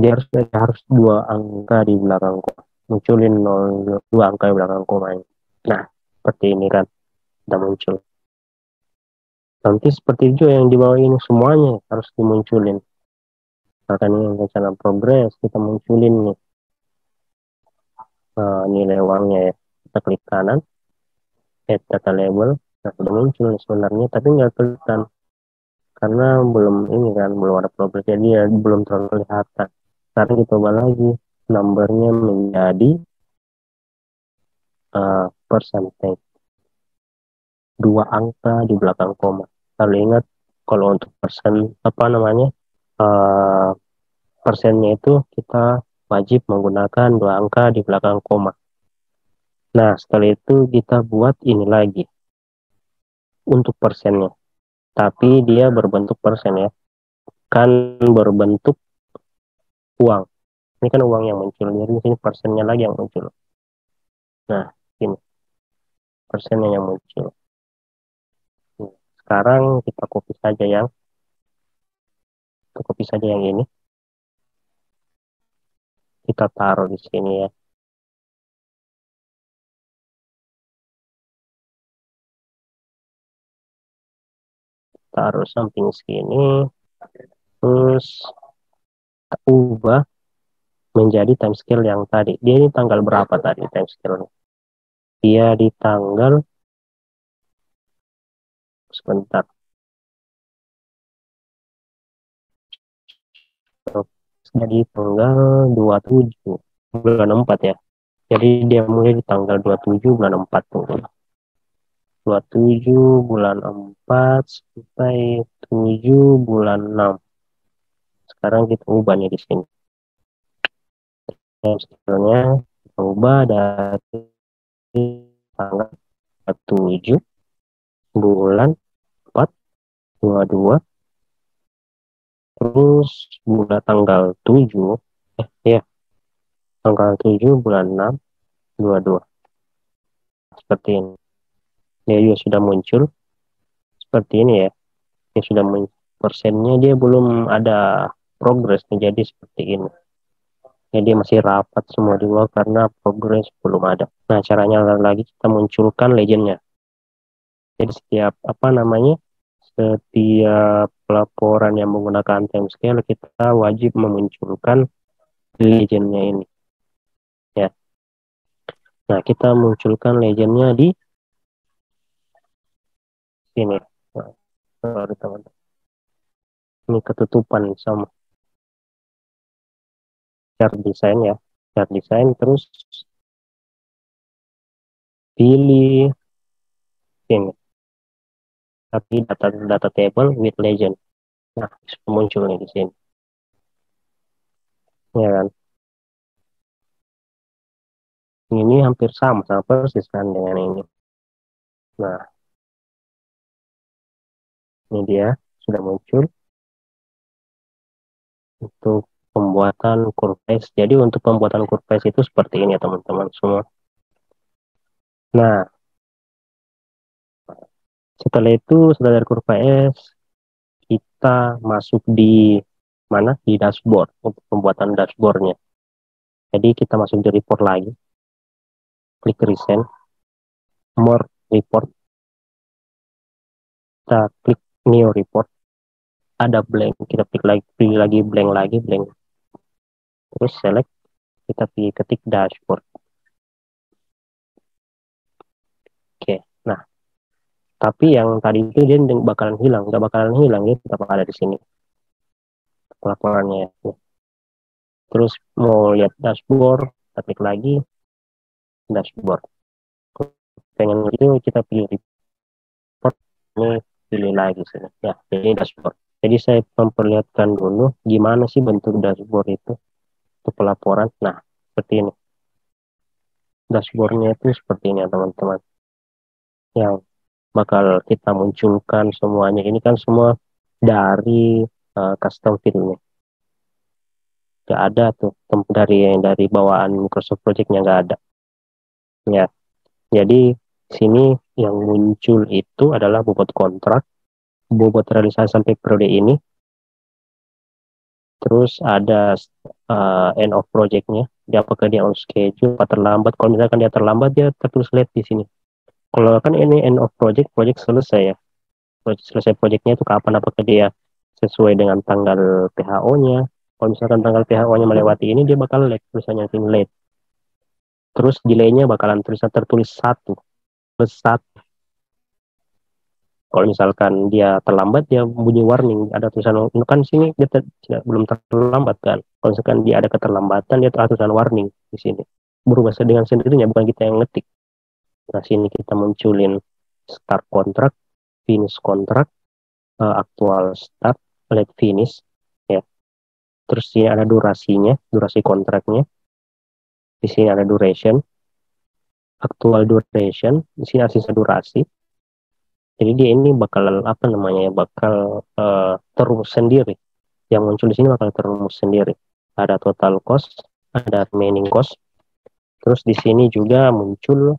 dia harus dua angka di belakang koma, munculin 0, dua angka di belakang koma. Nah, seperti ini kan sudah muncul. Nanti seperti itu yang di bawah ini semuanya harus dimunculin. Nah, ini rencana progres, kita munculin nih nilai uangnya ya. Kita klik kanan, add data label. Nah, sudah muncul sebenarnya, tapi nggak kelihatan karena belum ini kan, belum ada progres, jadi ya belum terlalu kelihatan. Sekarang kita coba lagi, numbernya menjadi percentage. dua angka di belakang koma. Lalu ingat kalau untuk persen apa namanya eh, persennya itu kita wajib menggunakan dua angka di belakang koma. Nah, setelah itu kita buat ini lagi untuk persennya. Tapi dia berbentuk persen ya, kan berbentuk uang. Ini kan uang yang muncul, jadi di sini persennya lagi yang muncul. Nah, ini persennya yang muncul. Sekarang kita copy saja yang ini, kita taruh di sini ya. Taruh samping sini, terus ubah menjadi timescale yang tadi. Dia ini tanggal berapa tadi timescale-nya? Dia di tanggal, sebentar, jadi tanggal 27 bulan 4 ya. Jadi dia mulai di tanggal 27 bulan 4 tuh. 27 bulan 4 sampai 7 bulan 6. Sekarang kita ubah nih di sini. Timescale-nya kita ubah dari tanggal 7 bulan 4 22, terus bulan tanggal 7 ya, tanggal 7 bulan 6 22, seperti ini. Dia juga sudah muncul seperti ini ya. Dia sudah persennya dia belum ada progres menjadi seperti ini. Jadi masih rapat semua di bawah karena progres belum ada. Nah, caranya lagi kita munculkan legendnya. Jadi setiap apa namanya, setiap laporan yang menggunakan timescale kita wajib memunculkan legendnya ini. Ya. Nah, kita munculkan legendnya di sini. Nah, sorry teman-teman. Ini ketutupan sama chart design ya. Chart design terus pilih ini. Tapi data table with legend. Nah, muncul nih di sini. Ya kan? Ini hampir sama persis kan dengan ini. Nah, ini dia sudah muncul untuk pembuatan kurves. Jadi untuk pembuatan kurves itu seperti ini ya teman-teman semua. Nah, setelah itu setelah dari kurves kita masuk di mana? Di dashboard untuk pembuatan dashboardnya. Jadi kita masuk di report lagi, klik resend, more report, kita klik new report, ada blank, kita pilih lagi blank, terus select, kita pilih ketik dashboard. Oke, nah tapi yang tadi itu dia bakalan hilang, nggak bakalan hilang, dia tetap ada di sini laporannya. Terus mau lihat dashboard, kita klik lagi dashboard. Pengen itu kita pilih report, ini pilih lagi sini. Ya, ini dashboard. Jadi saya memperlihatkan dulu gimana sih bentuk dashboard itu untuk pelaporan. Nah, seperti ini. Dashboardnya itu seperti ini ya teman-teman. Yang bakal kita munculkan semuanya. Ini kan semua dari custom field-nya. Nggak ada tuh dari bawaan Microsoft Project-nya nggak ada. Ya, jadi sini yang muncul itu adalah bobot kontrak, bobot realisasi sampai periode ini, terus ada end of project-nya, dia apakah dia on schedule, apa terlambat. Kalau misalkan dia terlambat, dia tertulis late di sini. Kalau kan ini end of project, project selesai ya. Selesai project-nya itu kapan, apakah dia sesuai dengan tanggal PHO-nya. Kalau misalkan tanggal PHO-nya melewati ini, dia bakal late, tulisannya late. Terus delay-nya bakalan tertulis 1 plus 1. Kalau misalkan dia terlambat, dia bunyi warning, ada tulisan kan sini dia belum terlambat kan. Kalau misalkan dia ada keterlambatan, dia ada tulisan warning di sini. Berubah dengan sendirinya, bukan kita yang ngetik. Nah, sini kita munculin start kontrak, finish kontrak, aktual start, late finish, ya. Terus ini ada durasinya, durasi kontraknya. Di sini ada duration, actual duration, di sini ada sisa durasi. Jadi dia ini bakal apa namanya ya, bakal terus sendiri. Yang muncul di sini bakal terus sendiri. Ada total cost, ada remaining cost. Terus di sini juga muncul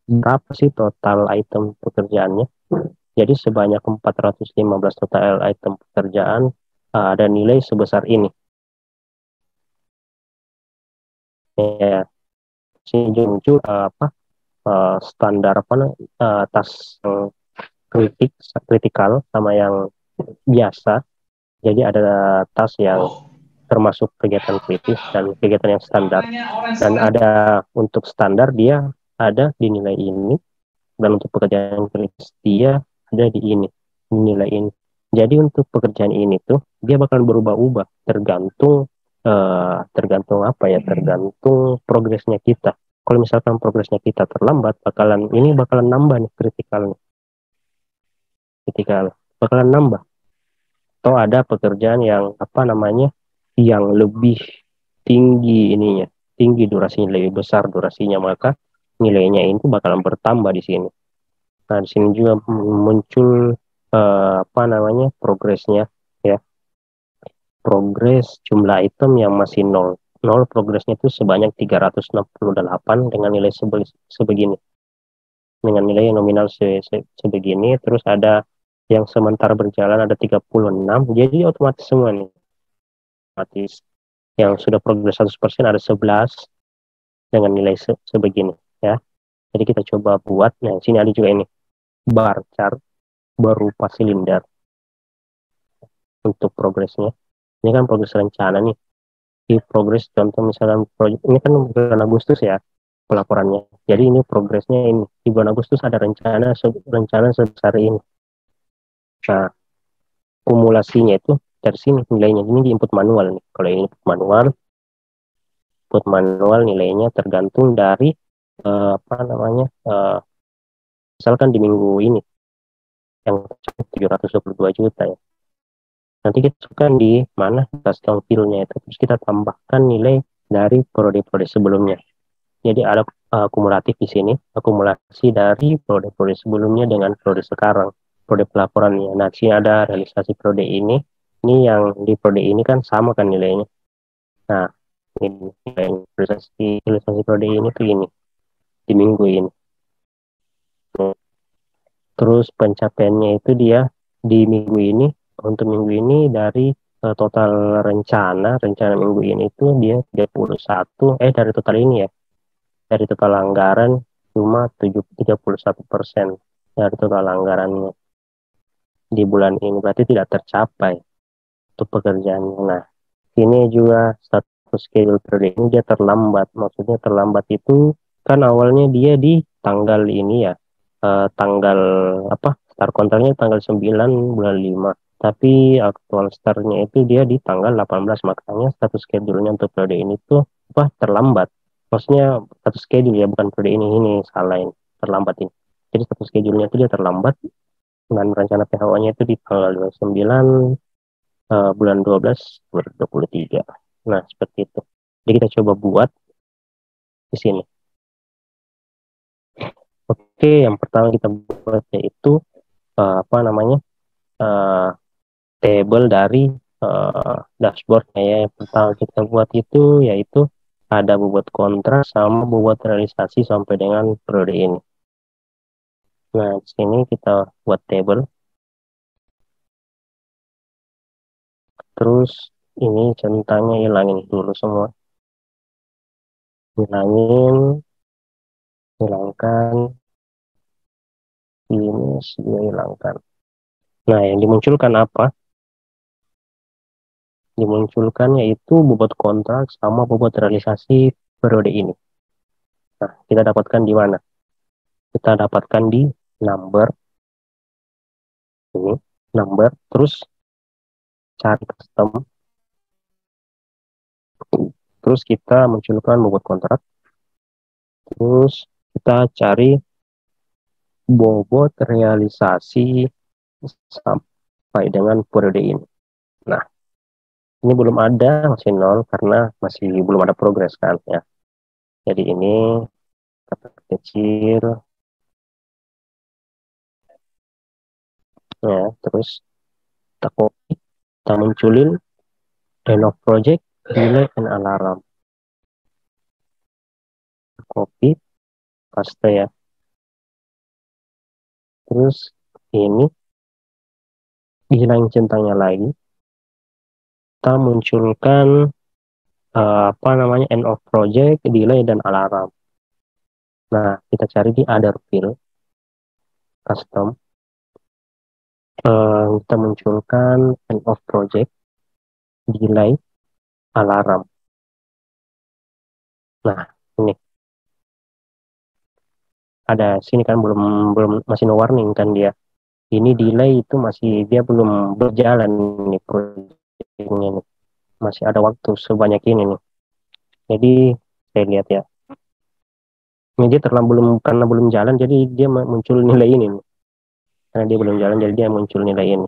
berapa sih total item pekerjaannya. Jadi sebanyak 415 total item pekerjaan, ada nilai sebesar ini. Ya, sini juga muncul apa standar apa tas kritikal sama yang biasa. Jadi ada tas yang termasuk kegiatan kritis dan kegiatan yang standar. Dan ada untuk standar dia ada di nilai ini, dan untuk pekerjaan kritis dia ada di ini, nilai ini. Jadi untuk pekerjaan ini tuh dia bakal berubah-ubah tergantung tergantung apa ya, tergantung progresnya kita. Kalau misalkan progresnya kita terlambat, bakalan nambah nih kritikal bakalan nambah. Atau ada pekerjaan yang apa namanya, yang lebih tinggi ininya, tinggi durasinya, lebih besar durasinya, maka nilainya itu bakalan bertambah di sini. Nah, di sini juga muncul apa namanya, progresnya, ya. Progres jumlah item yang masih nol. Nol progresnya itu sebanyak 368 dengan nilai sebegini. Dengan nilai yang nominal sebegini, terus ada yang sementara berjalan ada 36, jadi otomatis semua nih. Otomatis yang sudah progres 100% ada 11 dengan nilai sebegini, ya. Jadi kita coba buat, nah sini ada juga ini, bar chart berupa silinder untuk progresnya. Ini kan progres rencana nih. Di progres contoh misalkan proyek ini kan bulan Agustus ya pelaporannya. Jadi ini progresnya ini di bulan Agustus ada rencana sebesar ini. Nah, kumulasinya itu dari sini nilainya ini di input manual nih. Kalau ini input manual nilainya tergantung dari apa namanya, misalkan di minggu ini yang 722 juta ya. Nanti kita masukkan di mana custom field-nya itu, terus kita tambahkan nilai dari periode-periode sebelumnya. Jadi ada akumulatif di sini, akumulasi dari periode-periode sebelumnya dengan periode sekarang, periode pelaporannya. Nah, di sini ada realisasi periode ini yang di periode ini kan sama kan nilainya. Nah, ini realisasi periode ini tuh ini di minggu ini. Terus pencapaiannya itu dia di minggu ini, untuk minggu ini dari total rencana minggu ini itu dia 31, dari total ini ya, dari total anggaran cuma 31% dari total anggarannya di bulan ini, berarti tidak tercapai untuk pekerjaannya. Nah, ini juga status schedule periode ini dia terlambat. Maksudnya terlambat itu kan awalnya dia di tanggal ini ya, tanggal apa, start kontraknya tanggal 9 bulan 5, tapi aktual startnya itu dia di tanggal 18, makanya status schedule-nya untuk periode ini tuh apa, terlambat. Maksudnya status schedule ya, bukan periode ini salah, ini terlambat ini. Jadi status schedule-nya itu dia terlambat dengan rencana PHO-nya itu di tanggal 29 bulan 12 2023. Nah, seperti itu. Jadi kita coba buat di sini. Oke, yang pertama kita buat yaitu apa namanya, uh, table dari dashboardnya ya. Yang pertama kita buat itu yaitu ada bobot kontrak sama bobot realisasi sampai dengan periode ini. Nah, di sini kita buat table. Terus ini centangnya hilangin dulu semua. Hilangkan, ini dia hilangkan. Nah, yang dimunculkan apa? Dimunculkan yaitu bobot kontrak sama bobot realisasi periode ini. Nah, kita dapatkan di mana? Kita dapatkan di number ini, number, terus cari custom, terus kita munculkan bobot kontrak, terus kita cari bobot realisasi sampai dengan periode ini. Nah, ini belum ada, masih nol karena masih belum ada progres kan ya. Jadi ini kata kecil ya, terus kita copy, kita munculin end of project, delay and alarm. Copy, paste ya. Terus ini dihilangin centangnya lagi, kita munculkan apa namanya end of project, delay dan alarm. Nah, kita cari di other field, custom, kita munculkan end of project, delay, alarm. Nah, ini ada sini kan belum belum masih no warning kan dia. Ini delay itu masih dia belum berjalan nih projectnya nih. Masih ada waktu sebanyak ini nih. Jadi saya lihat ya. Ini dia terlalu belum karena belum jalan jadi dia muncul nilai ini nih. Karena dia belum jalan jadi dia muncul nilai ini.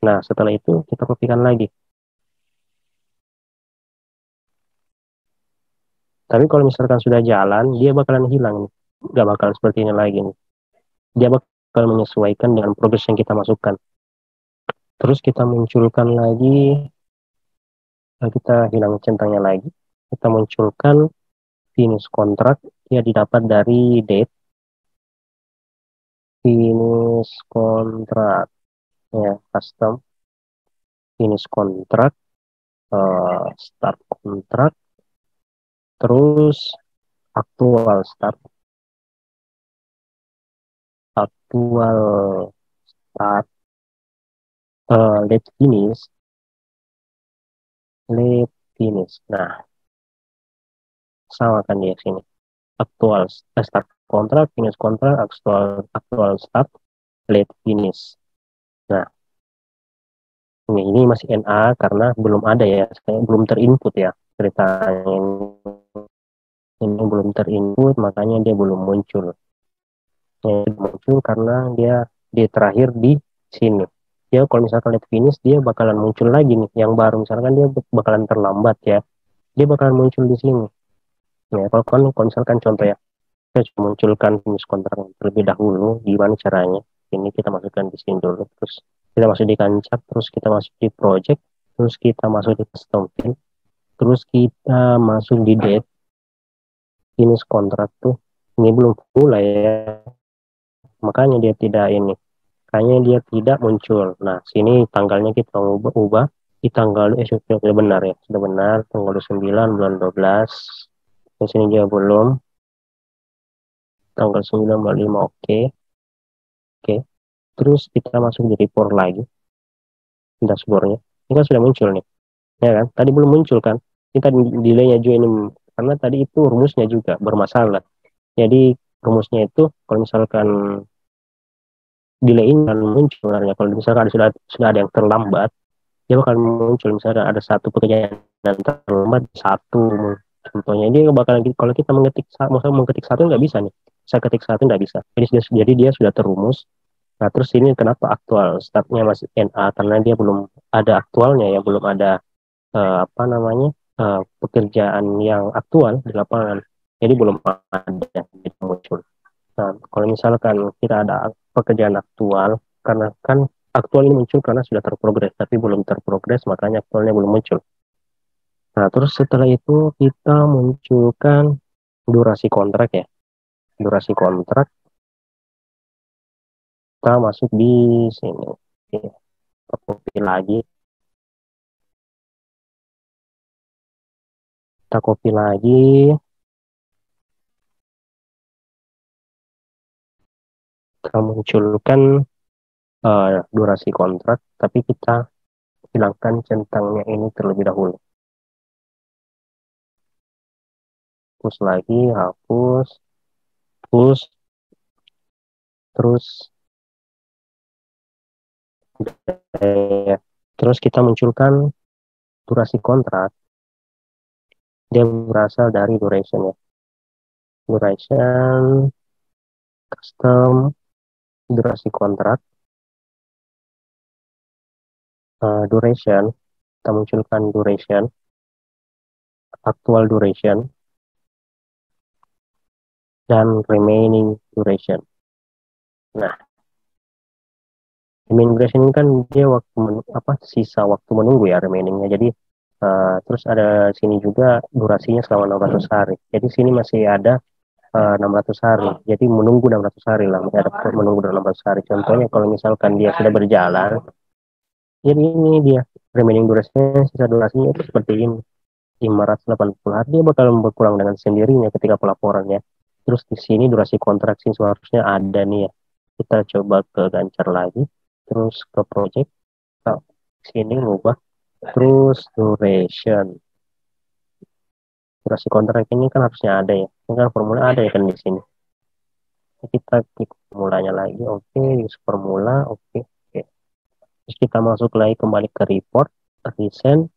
Nah, setelah itu kita kopikan lagi. Tapi kalau misalkan sudah jalan, dia bakalan hilang nih. Nggak bakal seperti ini lagi nih. Dia bakal menyesuaikan dengan progres yang kita masukkan. Terus kita munculkan lagi, kita hilang centangnya lagi. Kita munculkan finish kontrak, dia didapat dari date, finish kontrak, ya, custom, finish kontrak, start kontrak, terus aktual start, aktual start, late finish, late finish. Nah, sama kan dia sini. Aktual start kontrak, finish kontrak, aktual start, late finish. Nah, ini masih NA karena belum ada ya, belum terinput ya ceritanya ini belum terinput makanya dia belum muncul. Yang muncul karena dia terakhir di sini. Dia kalau misalkan late finish dia bakalan muncul lagi nih, yang baru misalkan dia bakalan terlambat ya, dia bakalan muncul di sini. Ya kalau misalkan contoh ya, kita munculkan finish kontrak terlebih dahulu. Gimana caranya? Ini kita masukkan di sini dulu, terus kita masuk di kancap, terus kita masuk di project, terus kita masuk di custom field, terus kita masuk di date, finish kontrak tuh ini belum mulai ya, makanya dia tidak ini, makanya dia tidak muncul. Nah, sini tanggalnya kita ubah di tanggal sudah benar ya, sudah benar tanggal 9 bulan 12. Di sini dia belum tanggal 9 bulan 5, oke. Oke. Terus kita masuk di report lagi, dashboardnya. Ini kan sudah muncul nih, ya kan? Tadi belum muncul kan? Kita delaynya juga ini, karena tadi itu rumusnya juga bermasalah. Jadi rumusnya itu kalau misalkan delay ini akan muncul sebenarnya. Kalau misalkan sudah ada yang terlambat, dia bakal muncul misalkan ada satu pekerjaan yang terlambat satu. Contohnya dia bakal kalau kita mengetik satu nggak bisa nih. Saya ketik satu nggak bisa. Jadi dia sudah terumus. Nah, terus ini kenapa aktual startnya masih NA karena dia belum ada aktualnya ya, belum ada apa namanya pekerjaan yang aktual di lapangan. Jadi belum ada gitu muncul. Nah, kalau misalkan kita ada pekerjaan aktual, karena kan aktual ini muncul karena sudah terprogres, tapi belum terprogres, makanya aktualnya belum muncul. Nah, terus setelah itu kita munculkan durasi kontrak ya. Durasi kontrak, kita masuk di sini. Oke, kita copy lagi. Kita copy lagi, kita munculkan durasi kontrak, tapi kita hilangkan centangnya ini terlebih dahulu. Hapus lagi, hapus, hapus, terus terus kita munculkan durasi kontrak, dia berasal dari duration ya. Duration, custom, durasi kontrak, duration, kita munculkan duration, actual duration, dan remaining duration. Nah, remaining duration ini kan dia waktu sisa waktu menunggu ya remainingnya. Jadi terus ada sini juga durasinya selama 600 hari. Jadi sini masih ada 600 hari. Jadi menunggu 600 hari lah. Masih ada menunggu 600 hari. Contohnya kalau misalkan dia sudah berjalan, jadi ini dia remaining durasinya, sisa durasinya itu seperti ini. 580 hari dia bakal berkurang dengan sendirinya ketika pelaporannya. Terus di sini durasi kontrak sih seharusnya ada nih ya. Kita coba ke Gancar lagi, terus ke project, kita sini ngubah, terus duration. Durasi kontrak ini kan harusnya ada ya. Ini kan formula ada ya kan di sini. Kita klik formulanya lagi, oke, use formula, oke, oke. Terus kita masuk lagi kembali ke report, recent,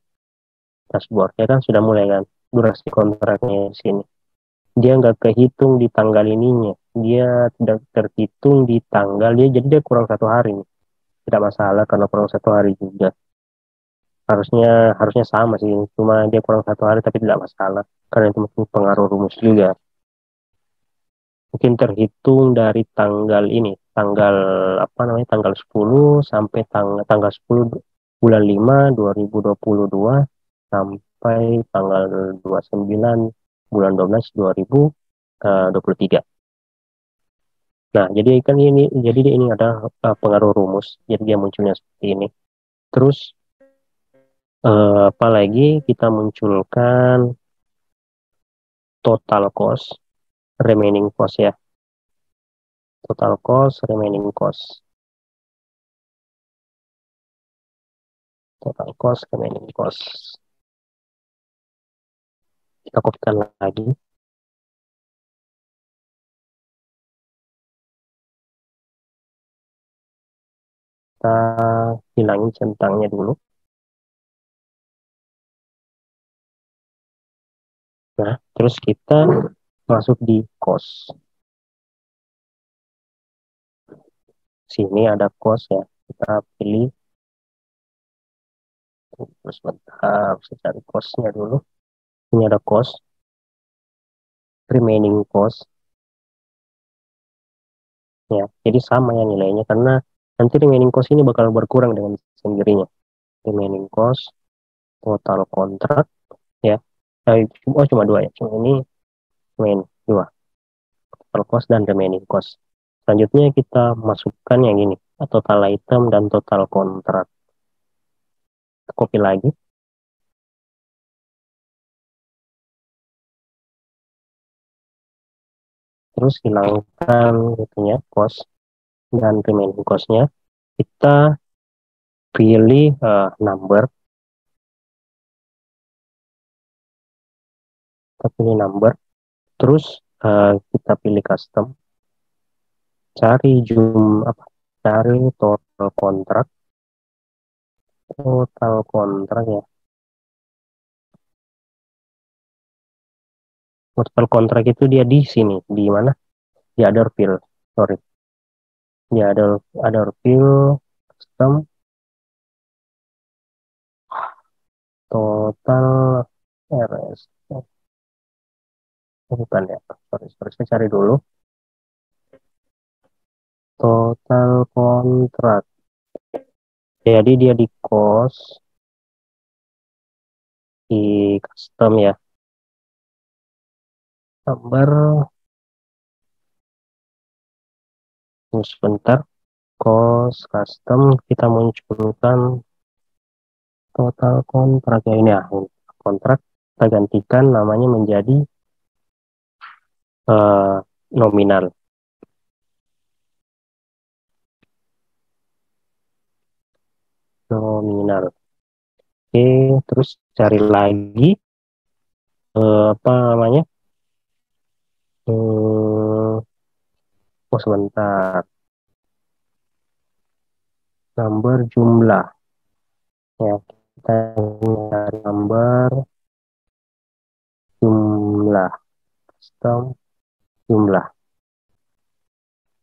dashboard. Ya kan sudah mulai kan durasi kontraknya di sini. Dia nggak kehitung di tanggal ininya, dia tidak terhitung di tanggal dia, jadi dia kurang 1 hari nih. Tidak masalah karena kurang 1 hari juga, harusnya harusnya sama sih, cuma dia kurang 1 hari tapi tidak masalah karena itu mungkin pengaruh rumus juga. Mungkin terhitung dari tanggal ini, tanggal apa namanya, tanggal 10 sampai tanggal 10 bulan 5 2022 sampai tanggal 29 bulan 12 2023. Nah, jadi ini ada pengaruh rumus. Jadi dia munculnya seperti ini. Terus apalagi kita munculkan total cost, remaining cost ya. Total cost, remaining cost. Total cost, remaining cost. Kita kopikan lagi. Kita hilangin centangnya dulu. Nah, terus kita masuk di cost. Sini ada cost ya. Kita pilih. Terus bentar, saya cari costnya dulu. Ini ada cost, remaining cost. Ya, jadi sama ya nilainya karena nanti remaining cost ini bakal berkurang dengan sendirinya. Remaining cost, total kontrak ya. Cuma dua ya. Cuma ini main dua, total cost dan remaining cost. Selanjutnya kita masukkan yang ini, total item dan total kontrak. Copy lagi, terus hilangkan itunya cost dan remaining cost-nya. Kita pilih number, terus kita pilih custom, cari cari total kontrak ya. Total kontrak itu dia di sini, di mana? Di other field, sorry, di other field, custom, total RS. Bukan ya, sorry, saya cari dulu. Total kontrak. Jadi dia di cost, di custom ya. Number, sebentar, cost, custom, kita munculkan total kontrak ya ini ya. Kontrak, kita gantikan namanya menjadi nominal. Nominal. Oke, terus cari lagi apa namanya? Oh sebentar, number jumlah ya, kita cari number jumlah, custom jumlah.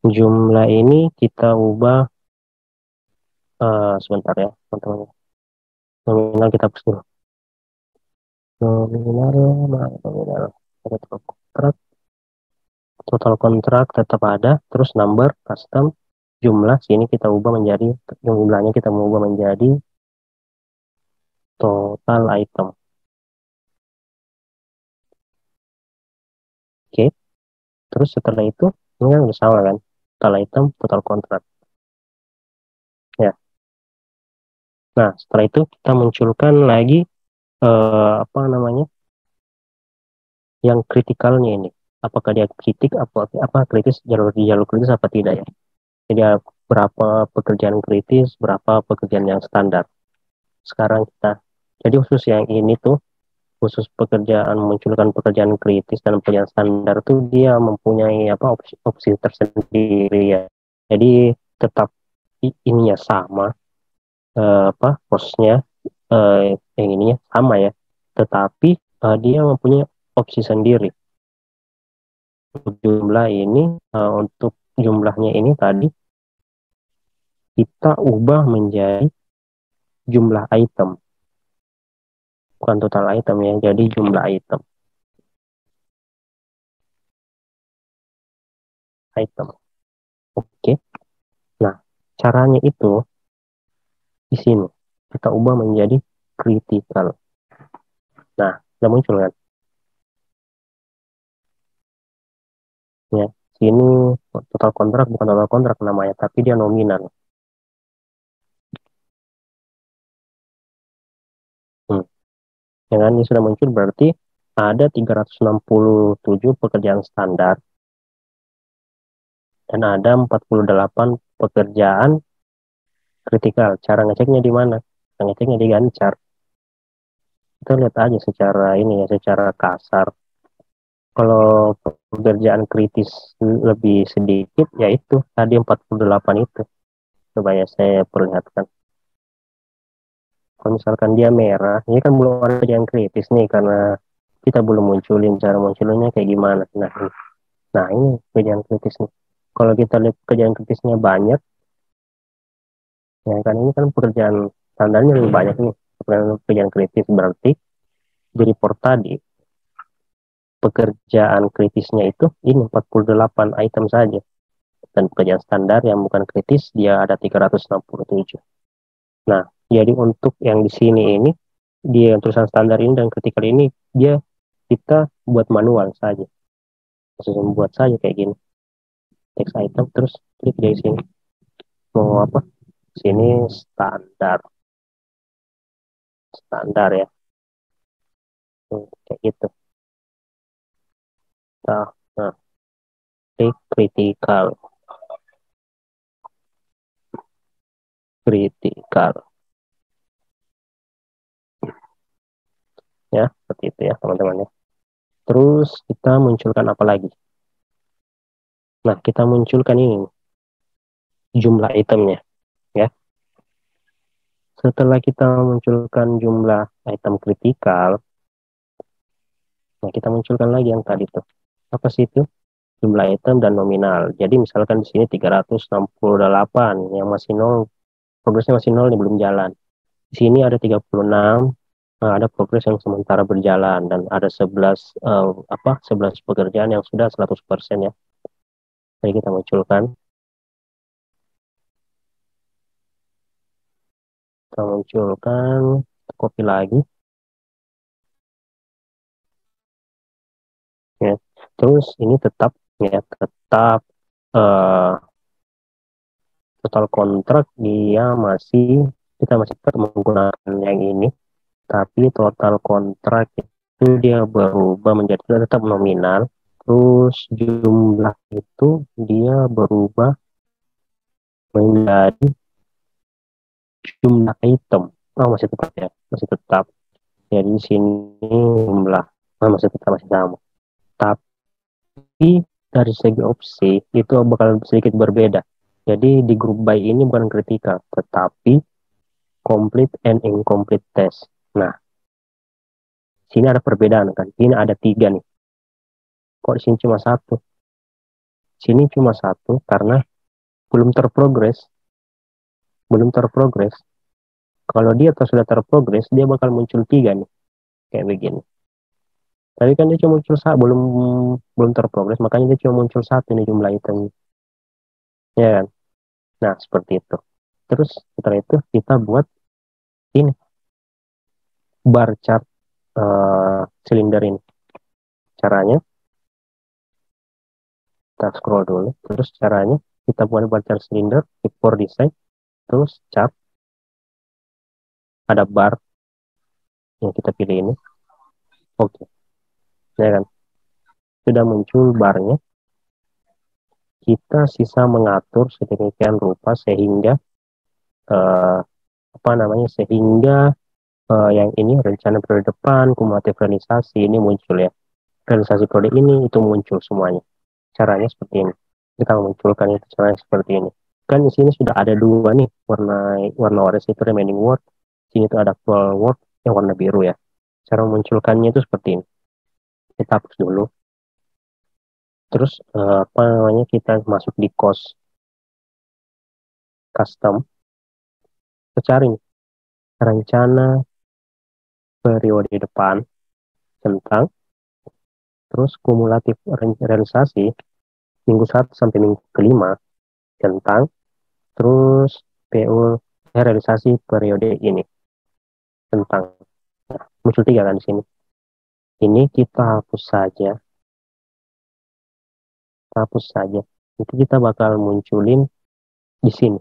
Jumlah ini kita ubah, sebentar ya teman-teman. Nominal kita hapus dulu. Nominal, nominal. Total kontrak, total kontrak tetap ada. Terus number custom, jumlah sini kita ubah menjadi, jumlahnya kita ubah menjadi total item. Oke. Terus setelah itu ini kan udah sama kan? Total item, total kontrak. Ya. Nah, setelah itu kita munculkan lagi, apa namanya? Yang kritikalnya ini. Apakah dia kritik, apa kritis, jalur kritis apa tidak ya? Jadi berapa pekerjaan kritis, berapa pekerjaan yang standar. Sekarang kita, jadi khusus yang ini tuh, khusus pekerjaan, memunculkan pekerjaan kritis dan pekerjaan standar tuh dia mempunyai apa, opsi tersendiri ya. Jadi tetap ininya sama, apa, hostnya, yang ininya sama ya, tetapi dia mempunyai opsi sendiri. Jumlah ini, untuk jumlahnya ini tadi kita ubah menjadi jumlah item, bukan total item ya, jadi jumlah item. Oke. Nah, caranya itu di sini kita ubah menjadi critical. Nah, sudah muncul kan? Ya, sini total kontrak bukan total kontrak namanya, tapi dia nominal. Hmm. Dengan ini sudah muncul berarti ada 367 pekerjaan standar dan ada 48 pekerjaan kritikal. Cara ngeceknya di mana? Cara ngeceknya di Gancar. Kita lihat aja secara ini ya, secara kasar. Kalau pekerjaan kritis lebih sedikit, yaitu tadi 48 itu. Coba ya saya perlihatkan. Kalau misalkan dia merah, ini kan belum ada pekerjaan kritis nih, karena kita belum munculin cara munculnya kayak gimana. Nah ini pekerjaan kritis nih. Kalau kita lihat pekerjaan kritisnya banyak, ya kan ini kan pekerjaan standarnya lebih banyak nih. Pekerjaan kritis berarti di report tadi pekerjaan kritisnya itu ini 48 item saja. Dan pekerjaan standar yang bukan kritis dia ada 367. Nah, jadi untuk yang di sini ini, dia tulisan standar ini dan kritikal ini, dia kita buat manual saja. Langsung membuat saja kayak gini. Text item, terus klik dari sini. Mau apa? Sini standar. Standar ya. Kayak gitu. Nah, klik kritikal. Kritikal. Ya, seperti itu ya teman-teman ya. Terus kita munculkan apa lagi? Nah, kita munculkan ini, jumlah itemnya. Ya, setelah kita munculkan jumlah item kritikal, nah kita munculkan lagi yang tadi tuh. Apa sih itu? Jumlah item dan nominal. Jadi misalkan di sini 368 yang masih nol, progresnya masih nol, nih belum jalan. Di sini ada 36, ada progres yang sementara berjalan dan ada 11, 11 pekerjaan yang sudah 100% ya. Jadi kita munculkan, copy lagi ya. Terus ini tetap ya, tetap eh, total kontrak dia masih, kita masih tetap menggunakan yang ini, tapi total kontrak itu dia berubah menjadi tetap nominal. Terus jumlah itu dia berubah menjadi jumlah item. Oh, masih tetap ya, masih tetap. Jadi di sini jumlah, masih tetap masih sama. Tapi dari segi opsi itu bakal sedikit berbeda. Jadi di grup by ini bukan kritikal, tetapi complete and incomplete test. Nah, sini ada perbedaan kan. Ini ada 3 nih. Kok di sini cuma 1? Sini cuma satu karena belum terprogres, belum terprogres. Kalau dia sudah terprogres, dia bakal muncul tiga nih, kayak begini. Tapi kan dia cuma muncul satu, belum belum terprogres, makanya dia cuma muncul satu nih jumlah item, ya kan? Nah, seperti itu. Terus setelah itu kita buat ini bar chart silinder ini. Caranya kita scroll dulu. Terus caranya kita buat bar chart silinder, klik for design, terus chart, ada bar yang kita pilih ini. Oke, ya kan? Sudah muncul barnya. Kita sisa mengatur sedemikian rupa sehingga eh, apa namanya sehingga yang ini rencana periode depan, kumulatif realisasi ini muncul ya. Realisasi periode ini itu muncul semuanya. Caranya seperti ini. Kita munculkan itu caranya seperti ini. Kan di sini sudah ada dua nih, warna warna orange itu remaining word, sini itu ada actual word yang warna biru ya. Cara memunculkannya itu seperti ini. Kita hapus dulu. Terus apa namanya kita masuk di cost custom, kita cari nih, rencana periode depan tentang, terus kumulatif realisasi minggu 1 sampai minggu kelima tentang, terus PO realisasi periode ini tentang. Nah, muncul tiga kan di sini. Ini kita hapus saja, hapus saja. Nanti kita bakal munculin di sini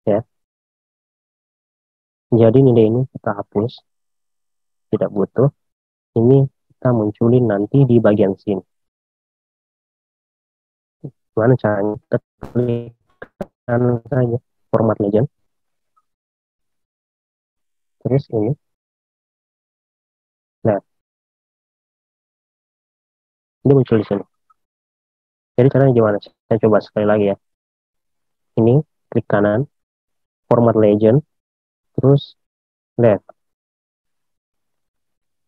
ya. Jadi nilai ini kita hapus, tidak butuh. Ini kita munculin nanti di bagian sini. Gimana caranya? Kita klik kanan saja format legend. Terus ini. Nah, ini muncul di sini. Jadi caranya gimana? Saya coba sekali lagi ya. Ini klik kanan, format legend, terus left,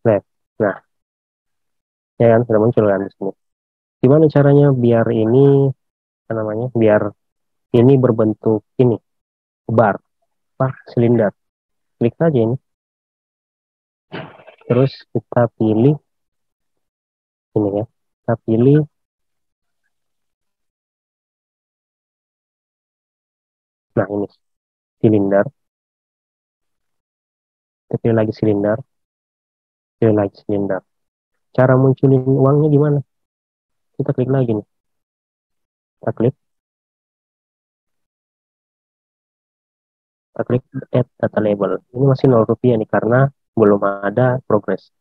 left. Nah, ya kan sudah muncul kan di sini. Gimana caranya biar ini apa namanya? Biar ini berbentuk ini bar, apa silinder. Klik saja ini. Terus kita pilih ini ya. Kita pilih, nah ini silinder. Kita pilih lagi silinder, pilih lagi silinder. Cara munculin uangnya gimana? Kita klik lagi nih. Kita klik add data label. Ini masih 0 rupiah nih karena belum ada progress.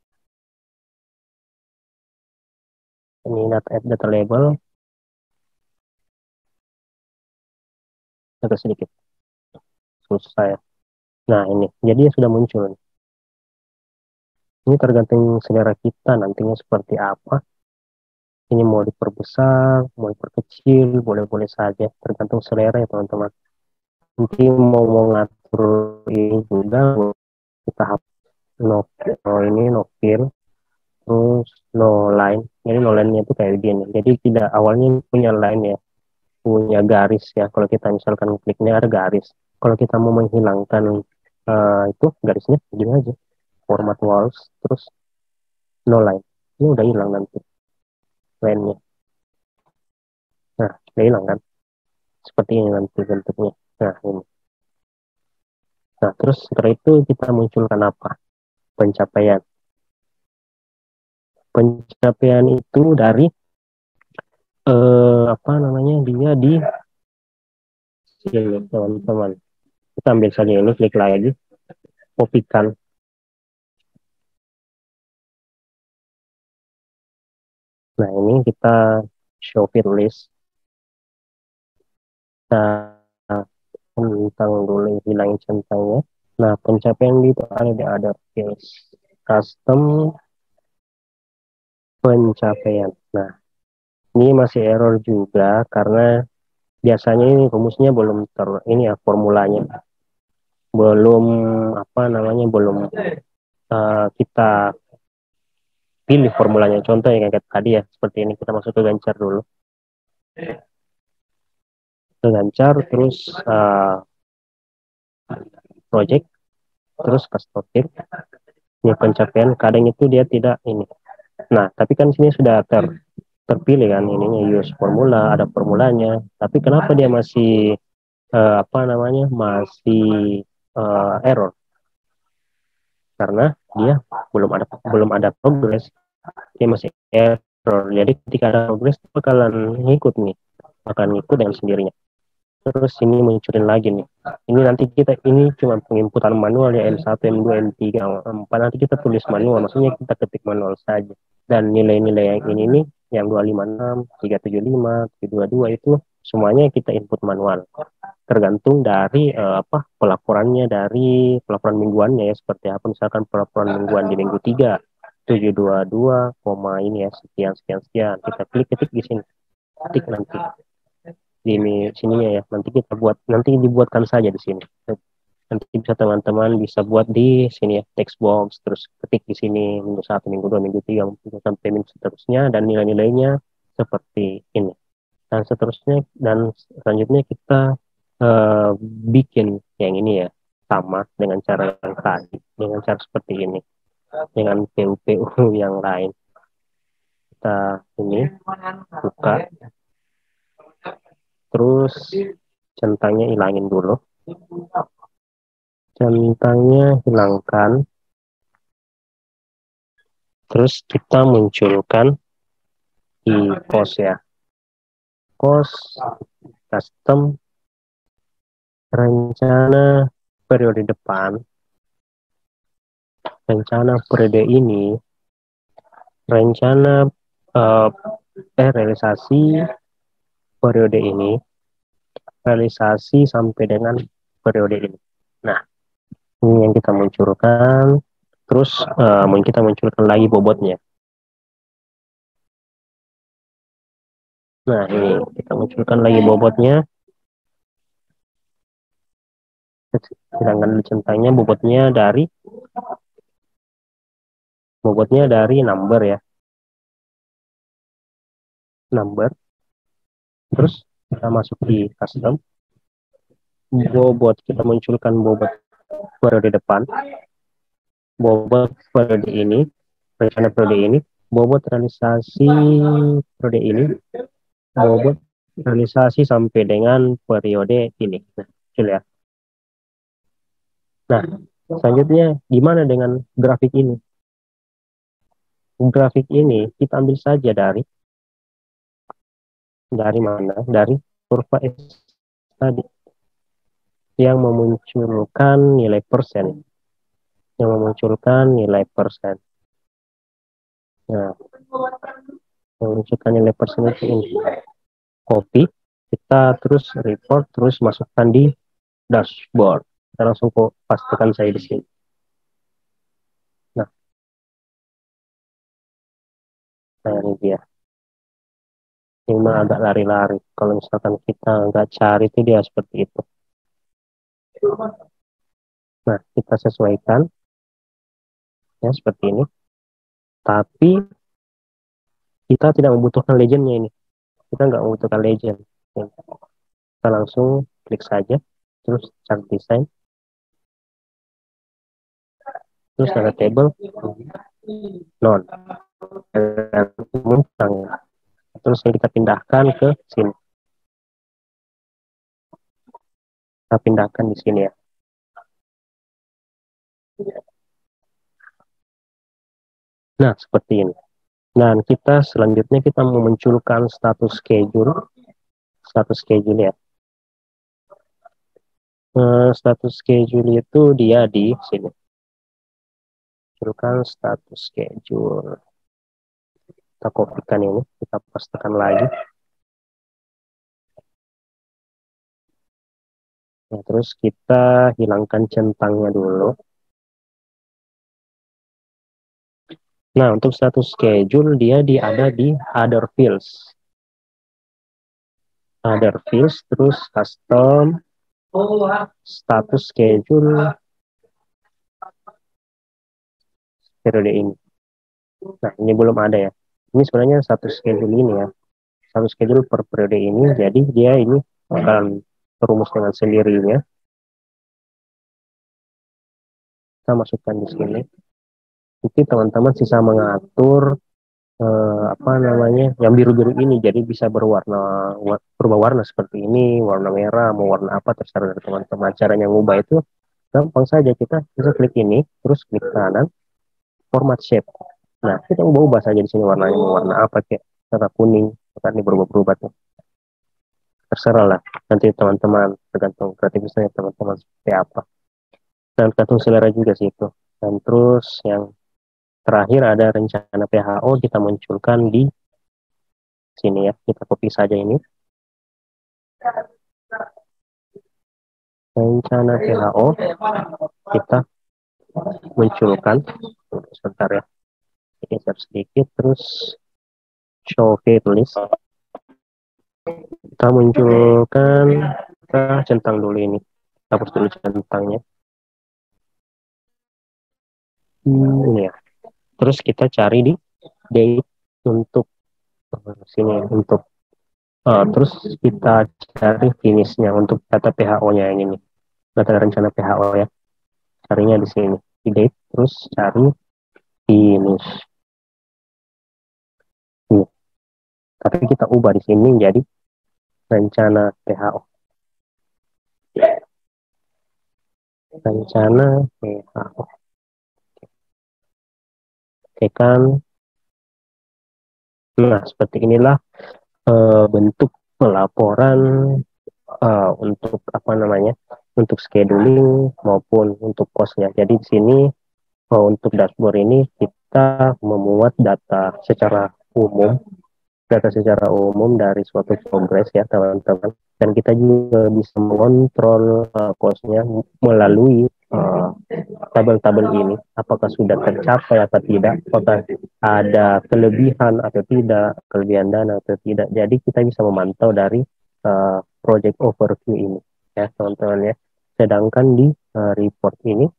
Ini add data label agak sedikit susah ya. Nah ini, jadi ya sudah muncul. Ini tergantung selera kita nantinya seperti apa. Ini mau diperbesar, mau diperkecil, boleh-boleh saja. Tergantung selera ya teman-teman. Nanti mau ngatur ini juga, kita hapus no, no ini no fill, terus no line. Jadi no line-nya itu kayak gini. Jadi tidak awalnya punya line ya, punya garis ya. Kalau kita misalkan kliknya ada garis. Kalau kita mau menghilangkan itu garisnya, gini aja. Format walls, terus no line. Ini udah hilang nanti line-nya. Nah, udah hilang kan? Seperti ini nanti bentuknya. Nah, ini. Nah, terus setelah itu kita munculkan apa? Pencapaian. Pencapaian itu dari apa namanya? Dia di sini, teman-teman. Kita ambil saja ini, klik lagi, kopikan. Nah, ini kita show fit list. Nah, tentang dulu hilangin centangnya. Nah, pencapaian itu ada di other fields. Custom pencapaian. Nah, ini masih error juga karena biasanya ini rumusnya belum ini ya formulanya belum apa namanya belum kita pilih formulanya. Contoh yang kayak tadi ya seperti ini, kita masuk ke Ganjar dulu. lancar, terus project, terus custom. Ini pencapaian kadang itu dia tidak ini. Nah, tapi kan sini sudah terpilih kan ininya use formula, ada formulanya. Tapi kenapa dia masih apa namanya masih error? Karena dia belum ada progres, dia masih error. Jadi ketika ada progres bakalan ngikut nih, akan ngikut dengan sendirinya. Terus ini munculin lagi nih. Ini nanti kita ini cuma penginputan manual ya M1, M2, M3, M4. Nanti kita tulis manual, maksudnya kita ketik manual saja. Dan nilai-nilai yang ini nih, yang 256, 375, 322 itu semuanya kita input manual. Tergantung dari pelaporannya, dari pelaporan mingguannya ya, seperti apa. Misalkan pelaporan mingguan di minggu 3, 722, koma ini ya, sekian, sekian, sekian. Kita klik-ketik di sini. Ketik nanti di sininya ya, nanti kita buat, nanti dibuatkan saja di sini, nanti bisa teman-teman bisa buat di sini ya, text box, terus ketik di sini minggu 1, minggu 2, minggu 3, minggu sampai minggu seterusnya, dan nilai-nilainya seperti ini, dan seterusnya. Dan selanjutnya kita bikin yang ini ya, sama dengan cara yang tadi, dengan cara seperti ini, dengan PU-PU yang lain. Kita ini buka, terus centangnya hilangin dulu, centangnya hilangkan, terus kita munculkan di cost ya, cost custom rencana periode depan. Rencana periode ini, rencana eh, realisasi periode ini, realisasi sampai dengan periode ini. Nah, ini yang kita munculkan. Terus kita munculkan lagi bobotnya. Nah, ini kita munculkan lagi bobotnya. Hilangkan centangnya, bobotnya dari number ya, number. Terus kita masuk di custom, bobot, kita munculkan bobot periode depan, bobot periode ini, rencana periode ini, bobot realisasi periode ini, bobot realisasi sampai dengan periode ini. Nah, kecil ya. Nah, selanjutnya gimana dengan grafik ini? Grafik ini kita ambil saja dari mana? Dari kurva S tadi yang memunculkan nilai persen, yang memunculkan nilai persen. Nah, yang memunculkan nilai persen itu ini. Copy, kita terus report, terus masukkan di dashboard. Kita langsung pastikan saya di sini. Nah, ini dia. Ini mah agak lari-lari. Kalau misalkan kita nggak cari itu dia seperti itu. Nah, kita sesuaikan ya seperti ini. Tapi kita tidak membutuhkan legendnya ini. Kita nggak membutuhkan legend. Kita langsung klik saja, terus chart design, terus ada table non, terus ini kita pindahkan ke sini. Kita pindahkan di sini ya. Nah, seperti ini. Dan kita selanjutnya kita memunculkan status schedule ya. Status schedule itu dia di sini. Munculkan status schedule. Kita kopikan ini, kita pastikan lagi. Nah, terus kita hilangkan centangnya dulu. Nah, untuk status schedule dia ada di other fields. Other fields, terus custom status schedule periode ini. Nah, ini belum ada ya. Ini sebenarnya status schedule ini ya. satu schedule per periode ini, jadi dia ini akan terumus dengan sendirinya. Kita masukkan di sini. Jadi teman-teman sisa mengatur apa namanya yang biru-biru ini, jadi bisa berubah warna seperti ini, warna merah, mau warna apa terserah dari teman-teman. Caranya ngubah itu gampang saja, kita bisa klik ini, terus klik kanan, format shape. Nah, kita ubah-ubah saja di sini warnanya, mau warna apa kayak warna kuning, kan ini berubah-berubah tuh. Terserah lah, nanti teman-teman tergantung kreativitasnya teman-teman seperti apa. Dan tergantung selera juga sih itu. Dan terus yang terakhir ada rencana PHO, kita munculkan di sini ya. Kita copy saja ini. Rencana PHO kita munculkan. Sebentar ya. Geser sedikit, terus show fit list. Kita munculkan, kita centang dulu ini. Hapus dulu centangnya. Ini ya. Terus kita cari di date untuk sini untuk terus kita cari finishnya untuk data PHO-nya yang ini. Data rencana PHO ya. Carinya di sini. Di date, terus cari finish. Ini. Tapi kita ubah di sini jadi rencana PHO. Rencana PHO. Oke kan. Nah, seperti inilah bentuk pelaporan untuk apa namanya? Untuk scheduling maupun untuk costnya. Jadi di sini untuk dashboard ini kita memuat data secara umum dari suatu progres ya teman-teman, dan kita juga bisa mengontrol cost-nya melalui tabel-tabel ini, apakah sudah tercapai atau tidak, apakah ada kelebihan atau tidak, kelebihan dana atau tidak. Jadi kita bisa memantau dari project overview ini ya teman-teman ya. Sedangkan di report ini,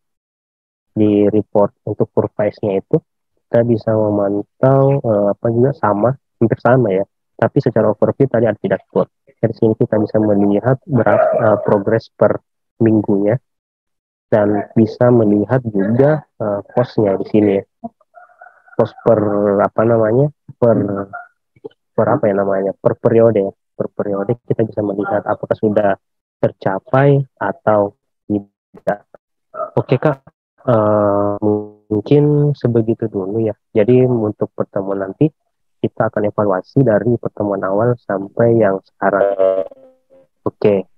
di report untuk purchase-nya itu kita bisa memantau apa juga hampir sama ya, tapi secara overview tadi ada tidak dashboard. Dari sini kita bisa melihat berapa progres per minggunya, dan bisa melihat juga cost-nya di sini ya, cost per apa namanya per apa ya namanya per periode ya, per periode kita bisa melihat apakah sudah tercapai atau tidak. Oke Kak, mungkin sebegitu dulu ya. Jadi untuk pertemuan nanti kita akan evaluasi dari pertemuan awal sampai yang sekarang. Oke.